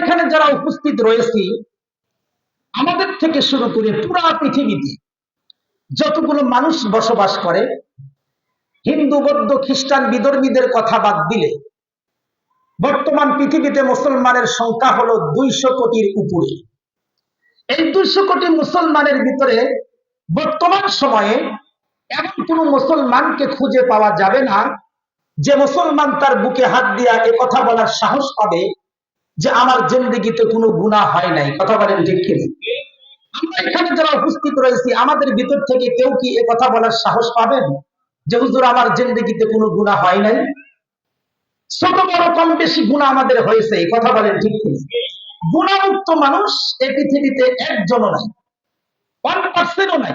এখানে যারা উপস্থিত রয়েছি, আমাদের থেকে শুরু করে পুরা পৃথিবীতে যতগুলো মানুষ বসবাস করে, হিন্দু বৌদ্ধ খ্রিস্টান বিধর্মীদের কথা বাদ দিলে বর্তমান পৃথিবীতে মুসলমানের সংখ্যা হলো 200 কোটির উপরে। এই 200 কোটি মুসলমানের ভিতরে বর্তমান সময়ে এমন কোন মুসলমানকে খুঁজে পাওয়া যাবে না যে মুসলমান তার বুকে হাত দিয়া এ কথা বলার সাহস পাবে যে আমার জিন্দেগিতে কোনো গুনাহ হয় নাই। কথা বলেন ঠিক কিনা? আমরা এখানে যারা উপস্থিত রয়েছি, আমাদের ভিতর থেকে কেউ কি এ কথা বলার সাহস পাবেন যে হুজুর আমার জিন্দেগিতে কোনো গুনাহ হয় নাই? ছোট বড় কম বেশি গুনাহ আমাদের হয়েছে, এই কথা বলেন ঠিক কিনা? গুনাহমুক্ত মানুষ এই পৃথিবীতে একজনও নাই, 1%ও নাই।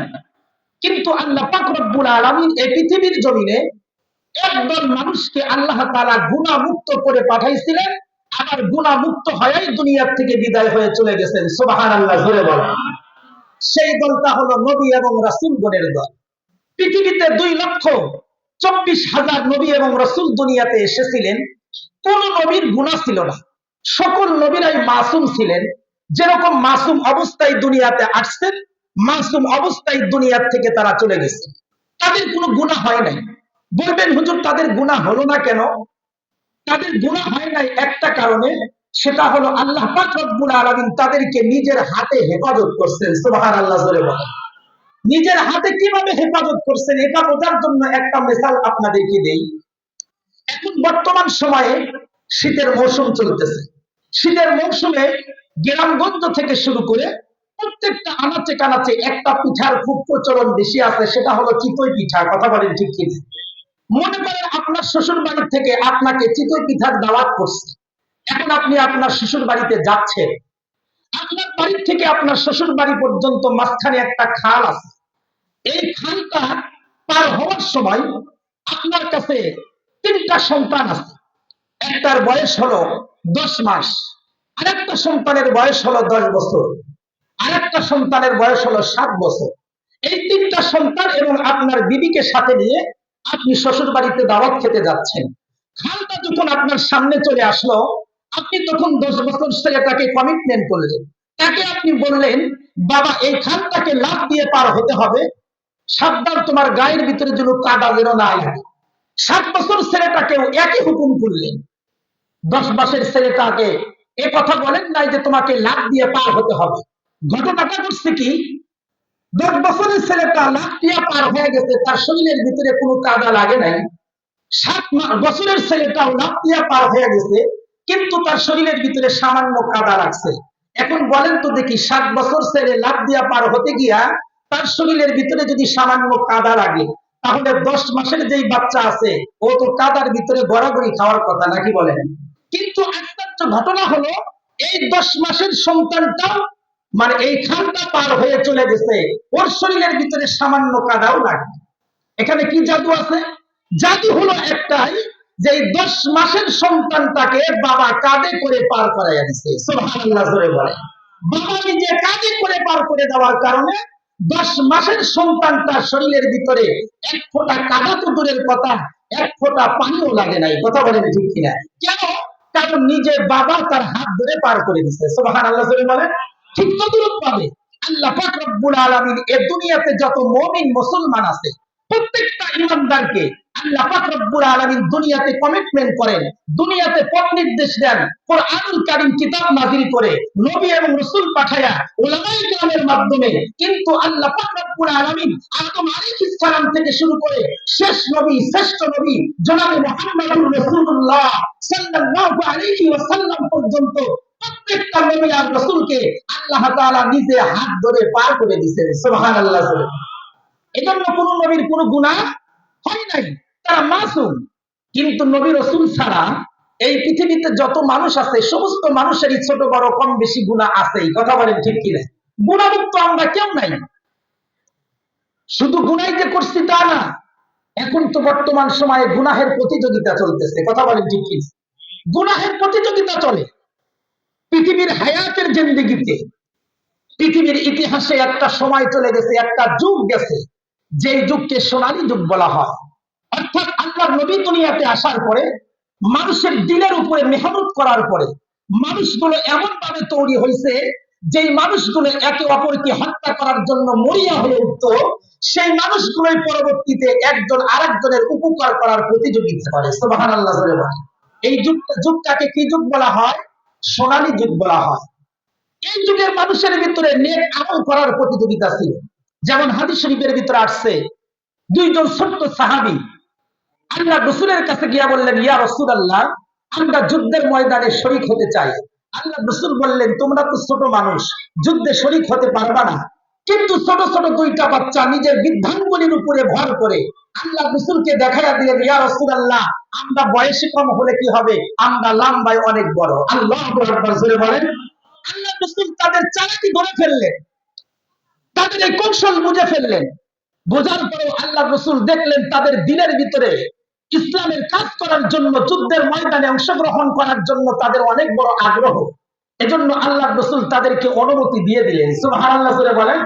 কিন্তু আল্লাহ পাক রব্বুল আলামিন এই পৃথিবীর জমিনে একদল মানুষকে আল্লাহ তাআলা গুনাহমুক্ত করে পাঠাইছিলেন, আবার গুনাহমুক্ত হয়েই দুনিয়া থেকে বিদায় হয়ে চলে গেছেন। সুবহানাল্লাহ, জোরে বলেন। সেই দলটা হলো নবী এবং রাসূলগণের দল। পৃথিবীতে 2,24,000 নবী এবং রাসূল দুনিয়াতে এসেছিলেন, কোন নবীর গুনাহ ছিল না। সকল নবীরাই মাসুম ছিলেন। যেরকম মাসুম অবস্থায় দুনিয়াতে আসছেন, মাসুম অবস্থায় দুনিয়া থেকে তারা চলে গেছে, তাদের কোনো গুনাহ হয় নাই। বলবেন হুজুর তাদের গুনাহ হলো না কেন? তাদের গুনাহ হয় নাই একটা কারণে, সেটা হলো আল্লাহ পাক রব্বুল আলামিন তাদেরকে নিজের হাতে হেফাজত করছেন। সুবহানাল্লাহ, জোরে বলেন। নিজের হাতে কিভাবে হেফাজত করছেন এটা বোঝার জন্য একটা মিসাল আপনাদেরকে দেই। এখন বর্তমান সময়ে শীতের মৌসুম চলতেছে। শীতের মৌসুমে গ্রামগঞ্জ থেকে শুরু করে প্রত্যেকটা আনাচে কানাচে একটা পিঠার খুব প্রচলন বেশি আছে, সেটা হলো চিতই পিঠা। কথা বলেন ঠিক কিনা? মনে করেন আপনার শ্বশুর বাড়ি থেকে আপনাকে চিতই পিঠার দাওয়াত করছে। এখন আপনি আপনার শ্বশুর বাড়িতে যাচ্ছেন, আপনার বাড়ি থেকে আপনার শ্বশুর বাড়ি পর্যন্ত মাঝখানে একটা খাল আছে। এই খালটা পার হওয়ার সময় আপনার কাছে 3টা সন্তান আছে। একটার বয়স হলো 10 মাস, আরেকটা সন্তানের বয়স হলো 10 বছর, আরেকটা সন্তানের বয়স হলো 7 বছর। এই 3টা সন্তান এবং আপনার বিবিকে সাথে নিয়ে আপনি শ্বশুর বাড়িতে দাওয়াত খেতে যাচ্ছেন। খালটা যখন আপনার সামনে চলে আসলো, আপনি তখন 10 বছর ছেলেটাকে কমিটমেন্ট করলেন। তাকে আপনি বললেন, বাবা এই খালটাকে লাফ দিয়ে পার হতে হবে, সাবধান তোমার গায়ের ভিতরে যেন কাদা যেন না লাগে। 7 বছর ছেলেটাকেও একই হুকুম করলেন। 10 মাসের ছেলেটাকে এ কথা বলেন নাই যে তোমাকে লাফ দিয়ে পার হতে হবে। ঘটনাটা ঘটছে কি, 10 বছরের ছেলেটা লাফ দিয়ে পার হয়ে গেছে, তার শরীরের ভিতরে কোনো কাদা লাগে নাই। 7 বছরের ছেলেটাও লাফ দিয়ে পার হয়ে গেছে, কিন্তু তার শরীরের ভিতরে সামান্য কাদা লাগছে। এখন বলেন তো দেখি, 7 বছর ছেলে লাফ দিয়ে পার হতে গিয়া তার শরীরের ভিতরে যদি সামান্য কাদা লাগে, তাহলে 10 মাসের যেই বাচ্চা আছে ও তো কাদার ভিতরে গড়াগড়ি খাওয়ার কথা, নাকি বলেন? কিন্তু আশ্চর্য ঘটনা হলো, এই 10 মাসের সন্তানটাও মানে এই খালটা পার হয়ে চলে গেছে, ওর শরীরের ভিতরে সামান্য কাদাও লাগে। এখানে কি জাদু আছে? জাদু হলো একটাই, যে 10 মাসের সন্তানটাকে বাবা কাঁধে করে পার করাইয়া দিছে। সুবহানাল্লাহ, জোরে বলে। বাবা নিজে কাঁধে করে পার করে দেওয়ার কারণে 10 মাসের সন্তানটার শরীরের ভিতরে এক ফোঁটা কাদা তো দূরের কথা, এক ফোঁটা পানিও লাগে নাই। কথা বলেন ঠিক কিনা? কেন? কারণ নিজে বাবা তার হাত ধরে পার করে দিছে। সুবহানাল্লাহ, জোরে বলে। ঠিক তদ্রুপ ভাবে আল্লাহ পাক রব্বুল আলামিন এই দুনিয়াতে যত মুমিন মুসলমান আছে, প্রত্যেকটা ইমানদারকে আল্লাহ পাক রব্বুল আলামিন দুনিয়াতে কমিটমেন্ট করেন, দুনিয়াতে পথ নির্দেশ দেন, কোরআনুল কারীম কিতাব নাযিল করে, নবী এবং রাসূল পাঠায়া উলামায়ে কেরামের মাধ্যমে। কিন্তু আল্লাহ পাক রব্বুল আলামিন আদম আলাইহিস সালাম থেকে শুরু করে শেষ নবী, শ্রেষ্ঠ নবী জনাবে মুহাম্মদুর রাসূলুল্লাহ সাল্লাল্লাহু আলাইহি ওয়াসাল্লাম পর্যন্ত প্রত্যেকটা নবী আর রাসূলকে আল্লাহ তাআলা নিজে হাত ধরে পার করে দিয়েছেন। সুবহানাল্লাহ। এজন্য কোন নবীর কোনো গুনাহ হয় নাই, তারা মাসুম। কিন্তু নবী রাসূল ছাড়া এই পৃথিবীতে যত মানুষ আছে, সমস্ত মানুষেরই ছোট বড় কম বেশি গুনাহ আছেই। কথা বলেন ঠিক কিনা? গুনাহমুক্ত আমরা কেউ নাই। শুধু গুনাহ যে করছি তা না, এখন তো বর্তমান সময়ে গুনাহের প্রতিযোগিতা চলতেছে। কথা বলেন ঠিক কিনা? গুনাহের প্রতিযোগিতা চলে পৃথিবীর হায়াতের জিন্দেগিতে। পৃথিবীর ইতিহাসে একটা সময় চলে গেছে, একটা যুগ গেছে, যে যুগকে সোনালী যুগ বলা হয়। অর্থাৎ আল্লাহর নবী দুনিয়াতে আসার পরে, মানুষের দিলের উপরে মেহনত করার পরে, মানুষগুলো এমন ভাবে তৈরি হয়েছে, যেই মানুষগুলো একে অপরকে হত্যা করার জন্য মরিয়া হয়ে উঠত, সেই মানুষগুলোই পরবর্তীতে একজন আরেকজনের উপকার করার প্রতিযোগিতা করে। সুবহানাল্লাহ বলে বলে। এই যুগটাকে কি যুগ বলা হয়? সোনালী যুগ বলা হয়। এই যুগের মানুষের ভিতরে নেক আমল করার প্রতিযোগিতা ছিল। যেমন হাদিস শরীফের ভিতরে আসছে, দুইজন ছোট্ট সাহাবী আল্লাহ রসুলের কাছে গিয়া বললেন, ইয়া রাসূলুল্লাহ, আমরা যুদ্ধের ময়দানে শরীক হতে চাই। আল্লাহ রসুল বললেন, তোমরা তো ছোট মানুষ, যুদ্ধে শরীক হতে পারবা না। কিন্তু ছোট ছোট দুইটা বাচ্চা নিজের বৃদ্ধাঙ্গুলির উপরে ভর করে আল্লাহ রসুলকে দেখাইয়া দিলেন, ইয়া রাসূলুল্লাহ, আমরা বয়সে কম হলে কি হবে, আমরা লম্বায় অনেক বড়। আল্লাহু আকবার জোরে বলেন। আল্লাহ রসুল তাদের চালাকি ধরে ফেললেন, তাদের এই কৌশল বুঝে ফেললেন। বোঝার পরেও আল্লাহ রসুল দেখলেন তাদের দিনের ভিতরে ইসলামের কাজ করার জন্য, যুদ্ধের ময়দানে অংশগ্রহণ করার জন্য তাদের অনেক বড় আগ্রহ। এজন্য আল্লাহ রসুল তাদেরকে অনুমতি দিয়ে দিলেন। সুবহানাল্লাহ বলে বলেন।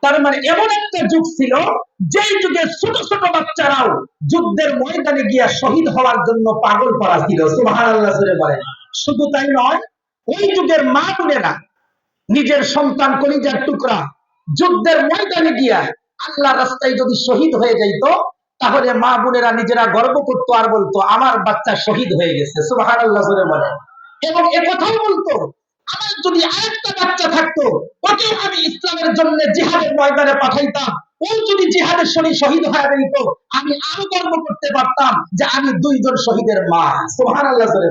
তার মানে এমন একটা যুগ ছিল, যেই যুগে ছোট ছোট বাচ্চারাও যুদ্ধের ময়দানে গিয়া শহীদ হওয়ার জন্য পাগল করা ছিল। সুবহানাল্লাহ বলেন। শুধু তাই নয়, ওই যুগের মা বোনেরা নিজের সন্তান কলিজার টুকরা যুদ্ধের ময়দানে গিয়া আল্লাহ রাস্তায় যদি শহীদ হয়ে যাইত, তাহলে মা বোনেরা নিজেরা গর্ব করতো আর বলতো, আমার বাচ্চা শহীদ হয়ে গেছে। সুবহানাল্লাহ বলে। এবং একথাও বলতো, আমার যদি আরেকটা বাচ্চা থাকতো, ওকেও আমি ইসলামের জন্য জিহাদের ময়দানে পাঠাইতাম, ও যদি জিহাদের শহীদ হয়ে যেত, আমি আরো গর্ব করতে পারতাম যে আমি দুইজন শহীদের মা। সুবহানাল্লাহ বলে।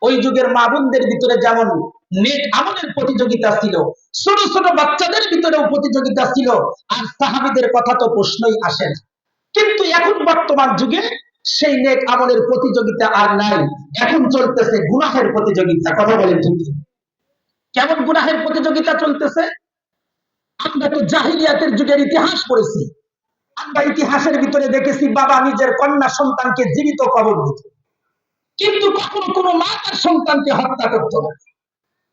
ওই যুগের মা বোনদের ভিতরে যেমন নেক আমলের প্রতিযোগিতা ছিল, ছোট ছোট বাচ্চাদের ভিতরেও প্রতিযোগিতা ছিল। আর সাহাবীদের কথা তো প্রশ্নই আসে না। কিন্তু এখন বর্তমান যুগে সেই নেক আমলের প্রতিযোগিতা আর নাই। এখন চলতেছে গুনাহের প্রতিযোগিতা। কথা বলেন ঠিক? কেমন গুনাহের প্রতিযোগিতা চলতেছে? আমরা তো জাহিলিয়াতের যুগের ইতিহাস পড়েছি। আমরা ইতিহাসের ভিতরে দেখেছি, বাবা নিজের কন্যা সন্তানকে জীবিত কবর দিত, কিন্তু কখনো কোনো মা তার সন্তানকে হত্যা করতো না।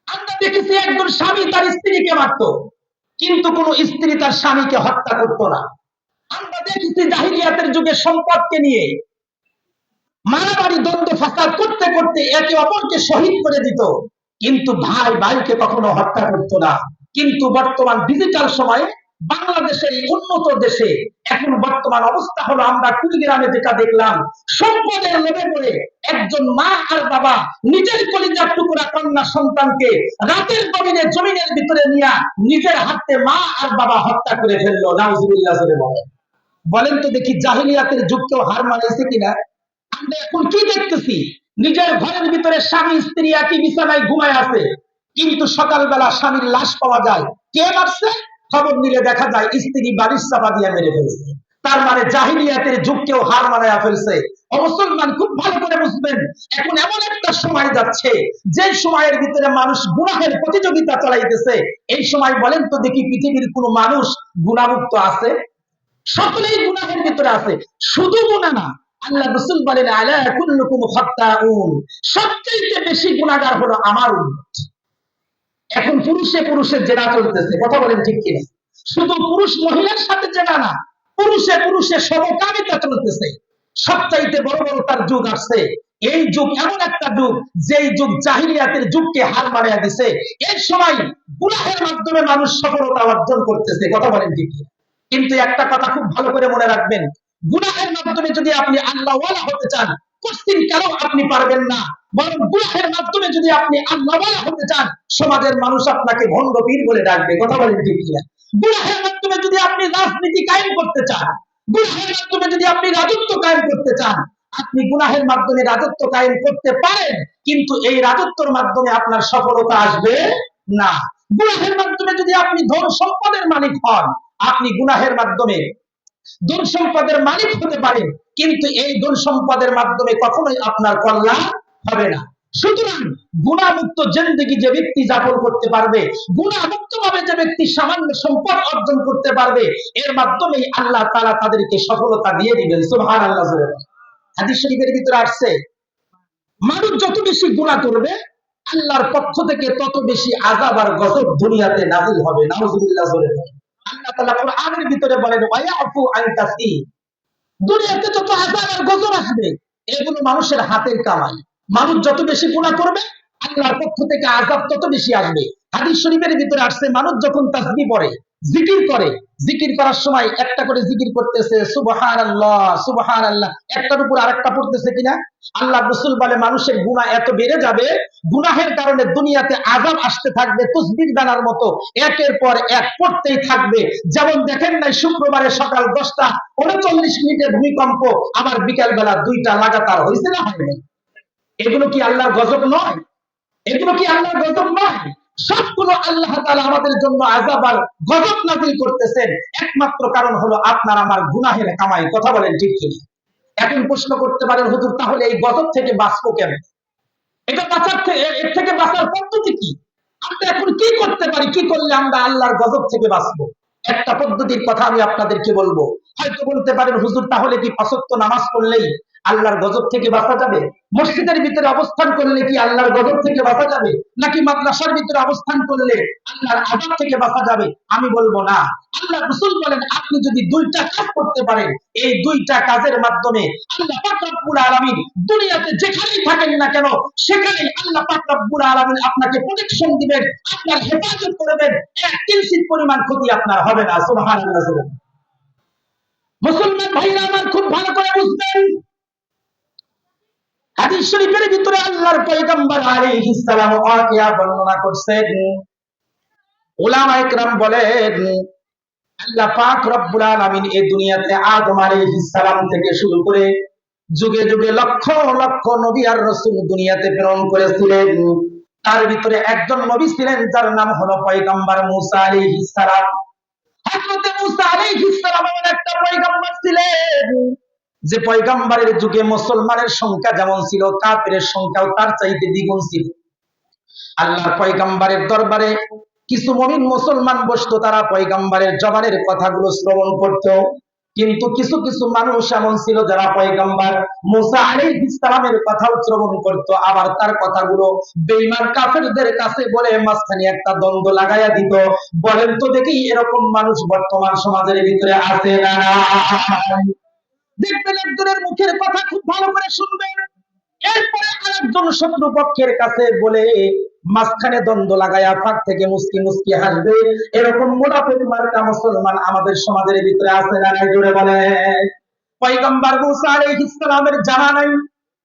আমরা দেখেছি একজন স্বামী তার স্ত্রীকে মারত, কিন্তু কোন স্ত্রী তার স্বামীকে হত্যা করতো না। আমরা দেখেছি জাহিলিয়াতের যুগে সম্পদকে নিয়ে মারামারি দ্বন্দ্ব ফাসাদ করতে করতে একে অপরকে শহীদ করে দিত, কিন্তু ভাই ভাইকে কখনো হত্যা করতো না। কিন্তু বর্তমান ডিজিটাল সময়ে বাংলাদেশের এই উন্নত দেশে এখন বর্তমান অবস্থা হলো, আমরা কুড়িগ্রামে যেটা দেখলাম, সম্পদের লোভে পড়ে একজন মা আর বাবা নিজের কলিজার টুকরা কন্যা সন্তানকে রাতের জমিনের ভিতরে নিয়ে নিজের হাতে মা আর বাবা হত্যা করে ফেললো। নাউজুবিল্লাহ বলে। বলেন তো দেখি, জাহিলিয়াতের যুগকেও হার মানাইছে কিনা? আমরা এখন কি দেখতেছি, নিজের ঘরের ভিতরে স্বামী স্ত্রী একই বিছানায় ঘুমায় আছে, কিন্তু সকালবেলা স্বামীর লাশ পাওয়া যায়। কে মারছে? খবর নিলে দেখা যায় স্ত্রী বাড়ির চাপা দিয়ে মেরে ফেলছে। তার মানে জাহিলিয়াতের যুগকেও হার মানায়া ফেলছে। মুসলমান খুব ভালো করে বুঝবেন, এখন এমন একটা সময় যাচ্ছে, যে সময়ের ভিতরে মানুষ গুনাহের প্রতিযোগিতা চালাইতেছে। এই সময় বলেন তো দেখি, পৃথিবীর কোন মানুষ গুনাহমুক্ত আছে? সকলেই গুনাহের ভিতরে আছে। শুধু গুনাহ না, আল্লাহ রাসূল বলেন, আলা কুল্লুকুম খাত্তাউন, সবচেয়ে বেশি গুনাহগার হলো আমার উম্মত। এখন পুরুষে পুরুষের জেনা চলতেছে। কথা বলেন ঠিক কিনা? শুধু পুরুষ মহিলার সাথে জেনা না, পুরুষে পুরুষে সমকামিতা চলতেছে। সবচাইতে বড় বড় তার যুগ আসছে। এই যুগ এমন একটা যুগ, যেই যুগ জাহিলিয়াতের যুগকে হার মারিয়া দিছে। এই সময় গুনাহের মাধ্যমে মানুষ সফলতা অর্জন করতেছে। কথা বলেন ঠিক কিনা? কিন্তু একটা কথা খুব ভালো করে মনে রাখবেন, গুনাহের মাধ্যমে যদি আপনি আল্লাহওয়ালা হতে চান, কোশ্চিন কেন আপনি পারবেন না। বরং গুনাহের মাধ্যমে যদি আপনি আল্লাহওয়ালা হতে চান, সমাজের মানুষ আপনাকে ভণ্ড পীর বলে ডাকবে। কথা বলেন ঠিক কিনা? গুনাহের মাধ্যমে যদি আপনি রাজনীতি কায়েম করতে চান, গুনাহের মাধ্যমে যদি আপনি রাজত্ব কায়েম করতে চান, আপনি গুনাহের মাধ্যমে রাজত্ব কায়েম করতে পারেন, কিন্তু এই রাজত্বের মাধ্যমে আপনার সফলতা আসবে না। গুনাহের মাধ্যমে যদি আপনি ধন সম্পদের মালিক হন, আপনি গুনাহের মাধ্যমে ধন সম্পদের মালিক হতে পারেন, কিন্তু এই ধন সম্পদের মাধ্যমে কখনোই আপনার কল্যাণ হবে না। সুতরাং গুণামুক্ত জিন্দেগি যে ব্যক্তি যাপন করতে পারবে, গুণামুক্ত ভাবে যে ব্যক্তি সামান্য সম্পদ অর্জন করতে পারবে, এর মাধ্যমেই আল্লাহ তাআলা তাদেরকে সফলতা দিয়ে দিবেন। সুবহানাল্লাহ। হাদিস শরীফের ভিতরে আসছে, মানুষ যত বেশি গুনাহ করবে, আল্লাহর পক্ষ থেকে তত বেশি আযাব আর গজব দুনিয়াতে নাযিল হবে। নাউযুবিল্লাহ। আল্লাহ তাআলা কোরআনের ভিতরে বলেন, ওয়ায়াফু আন কাসীর, দুনিয়াতে যত আযাব আর গজব আসবে, এগুলো মানুষের হাতের কামাই। মানুষ যত বেশি গুনাহ করবে, আল্লাহর পক্ষ থেকে আযাব তত বেশি আসবে। হাদিস শরীফের ভিতরে আসছে, মানুষ যখন তাসবিহ পড়ে, জিকির করে, জিকির করার সময় একটা করে জিকির করতেছে, সুবহানাল্লাহ সুবহানাল্লাহ, একটার উপর আরেকটা পড়তেছে কিনা, আল্লাহ রাসূল বলে মানুষের গুনাহ এত বেড়ে যাবে, গুনাহের কারণে দুনিয়াতে আযাব আসতে থাকবে তসবিহ দানার মতো, একের পর এক পড়তেই থাকবে। যেমন দেখেন নাই শুক্রবারে সকাল 10টা 39 ভূমিকম্প, আবার বিকাল বেলা 2টা লাগাতার হয়েছে না হয়নি? এগুলো কি আল্লাহর গজব নয়? এগুলো কি আল্লাহর গজব নয়? সবগুলো আল্লাহ তাআলা আমাদের জন্য আযাব আর গজব নাযিল করতেছেন, একমাত্র কারণ হলো আপনার আমার গুনাহের কামাই। কথা বলেন ঠিক কি? এখন প্রশ্ন করতে পারেন, হুজুর তাহলে এই গজব থেকে বাঁচবো কেমন? এটা বাঁচার থেকে, এর থেকে বাঁচার পদ্ধতি কি? আমরা এখন কি করতে পারি, কি করলে আমরা আল্লাহর গজব থেকে বাঁচবো? একটা পদ্ধতির কথা আমি আপনাদেরকে বলবো। হয়তো বলতে পারেন, হুজুর তাহলে কি 5 ওয়াক্ত নামাজ পড়লেই আল্লাহর গজব থেকে বাঁচা যাবে? মসজিদের ভিতরে অবস্থান করলে কি আল্লাহর গজব থেকে বাঁচা যাবে? নাকি মাদ্রাসার ভিতরে অবস্থান করলে আল্লাহর আযাব থেকে বাঁচা যাবে? আমি বলবো না। আল্লাহ রাসূল বলেন, আপনি যদি 2টা কাজ করতে পারেন, এই 2টা কাজের মাধ্যমে আল্লাহ পাক রব্বুল আলামিন দুনিয়াতে যেখানেই থাকেন না কেন, সেখানেই আল্লাহ পাক রব্বুল আলামিন আপনাকে প্রোটেকশন দিবেন, আপনার হেফাজত করবেন, 1 কিঞ্চিত পরিমাণ ক্ষতি আপনার হবে না। সুবহানাল্লাহ। মুসলমান ভাইরা আমার, খুব ভালো করে বুঝবেন, হাদিস শরীফের ভিতরে আল্লাহর পয়গম্বর আলাইহিস সালাম ওয়াকিয়া বর্ণনা করছেন। উলামায়ে কেরাম বলেন, আল্লাহ পাক রব্বুল আলামিন এই দুনিয়াতে আদম আলাইহিস সালাম থেকে শুরু করে যুগে যুগে লক্ষ লক্ষ নবী আর রাসূল দুনিয়াতে প্রেরণ করেছিলেন। তার ভিতরে একজন নবী ছিলেন যার নাম হলো পয়গম্বর মূসা আলাইহিস সালাম। হযরত মূসা আলাইহিস সালাম এমন একটা পয়গম্বর ছিলেন যে পয়গম্বরের যুগে মুসলমানের সংখ্যা যেমন ছিল, কাফেরের সংখ্যাও তার চাইতে দ্বিগুণ ছিল। আল্লাহর পয়গম্বরের দরবারে কিছু মুমিন মুসলমান বসতো, তারা পয়গম্বরের জবানের কথাগুলো শ্রবণ করত। কিন্তু কিছু কিছু মানুষ এমন ছিল যারা পয়গম্বর মুসা আলাইহিস সালামের কথাও শ্রবণ করত, আবার তার কথাগুলো বেঈমান কাফেরদের কাছে বলে মাঝখানে একটা দ্বন্দ্ব লাগাইয়া দিত। বলেন তো দেখি, এরকম মানুষ বর্তমান সমাজের ভিতরে আছে না? দেখবেন একজনের মুখের কথা খুব ভালো করে শুনবেন, এরপরে আরেকজন শত্রুপক্ষের কাছে বলে মাঝখানে দ্বন্দ্ব লাগায়া ফাঁক থেকে মুস্কি মুস্কি হাসবে। এরকম মুনাফিক মার্কা মুসলমান আমাদের সমাজের ভিতরে আছে না নাই? জোরে বলে। পয়গম্বর মূসা আলাইহিস সালামের জামানায়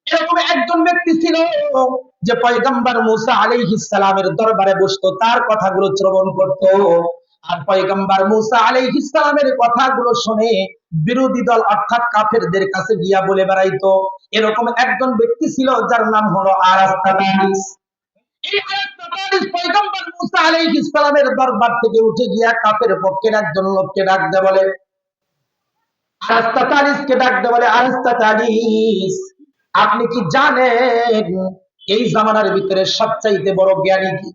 এরকম একজন ব্যক্তি ছিল যে পয়গম্বর মূসা আলাইহিস সালামের দরবারে বসতো, তার কথাগুলো শ্রবণ করত। আর পয়গম্বর মূসা আলাইহিস সালামের কথাগুলো শুনে বিরোধী দল অর্থাৎ কাফেরদের কাছে গিয়া বলে বেড়াইতো। এরকম একজন ব্যক্তি ছিল যার নাম হলো আরাস্তাতানিস। এই আরাস্তাতানিস পয়গম্বর মূসা আলাইহিস সালামের দরবার থেকে উঠে গিয়া কাফের পক্ষের একজন লোককে ডাকতে বলে, আরাস্তাতানিসকে ডাকতে বলে, আরাস্তাতানিস, আপনি কি জানেন এই জামানার ভিতরে সবচাইতে বড় জ্ঞানী কি?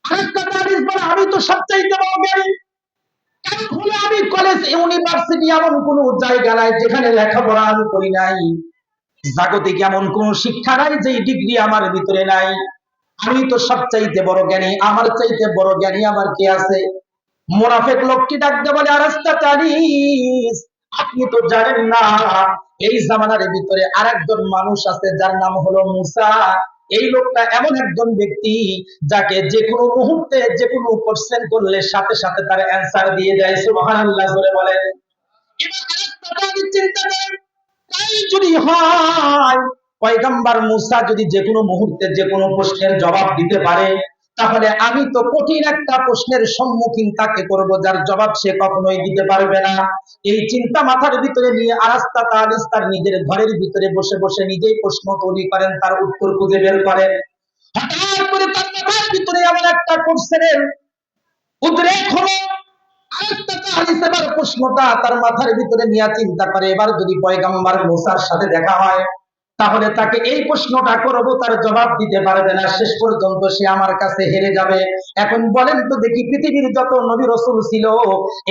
আরাস্তাতানিস বলে, আমি তো সবচাইতে বড় জ্ঞানী। কারণ হলো আমি কলেজ ইউনিভার্সিটি এমন কোন জায়গা নাই যেখানে লেখাপড়া আমি করি নাই, জাগতিক এমন কোন শিক্ষা নাই যে ডিগ্রি আমার ভিতরে নাই। আমি তো সবচাইতে বড় জ্ঞানী, আমার চাইতে বড় জ্ঞানী আমার কে আছে? মুনাফিক লোকটি ডাকতে বলে, আরাস্তাতানিস, আপনি তো জানেন না এই জামানার ভিতরে আরেকজন মানুষ আছে যার নাম হলো মূসা। এই লোকটা এমন একজন ব্যক্তি যাকে যে কোনো মুহূর্তে যে কোনো কোশ্চেন করলে সাথে সাথে তার অ্যান্সার দিয়ে দেয়। সুবহানাল্লাহ জোরে বলেন। এবার আরাস্তাতানিস চিন্তা করেন, তাই যদি হয় পয়গম্বর মূসা যদি যে কোনো মুহূর্তে যে কোনো প্রশ্নের জবাব দিতে পারে, তাহলে আমি তো কঠিন একটা প্রশ্নের সম্মুখীন তাকে করব যার জবাব সে কখনোই দিতে পারবে না। এই চিন্তা মাথার ভিতরে নিয়ে আরাস্তাতানিস তার নিজের ঘরের ভিতরে বসে বসে নিজেই প্রশ্ন তৈরি করেন, তার উত্তর খুঁজে বের করেন। হঠাৎ করে তার মাথার ভিতরে এমন একটা কোশ্চেনের উদ্রেক হলো। আরাস্তাতানিস এবার প্রশ্নটা তার মাথার ভিতরে নিয়ে চিন্তা করে, এবার যদি পয়গম্বর মূসার সাথে দেখা হয় তাহলে তাকে এই প্রশ্নটা করব, তার জবাব দিতে পারবে না, শেষ পর্যন্ত সে আমার কাছে হেরে যাবে। এখন বলেন তো দেখি, পৃথিবীর যত নবী রাসূল ছিল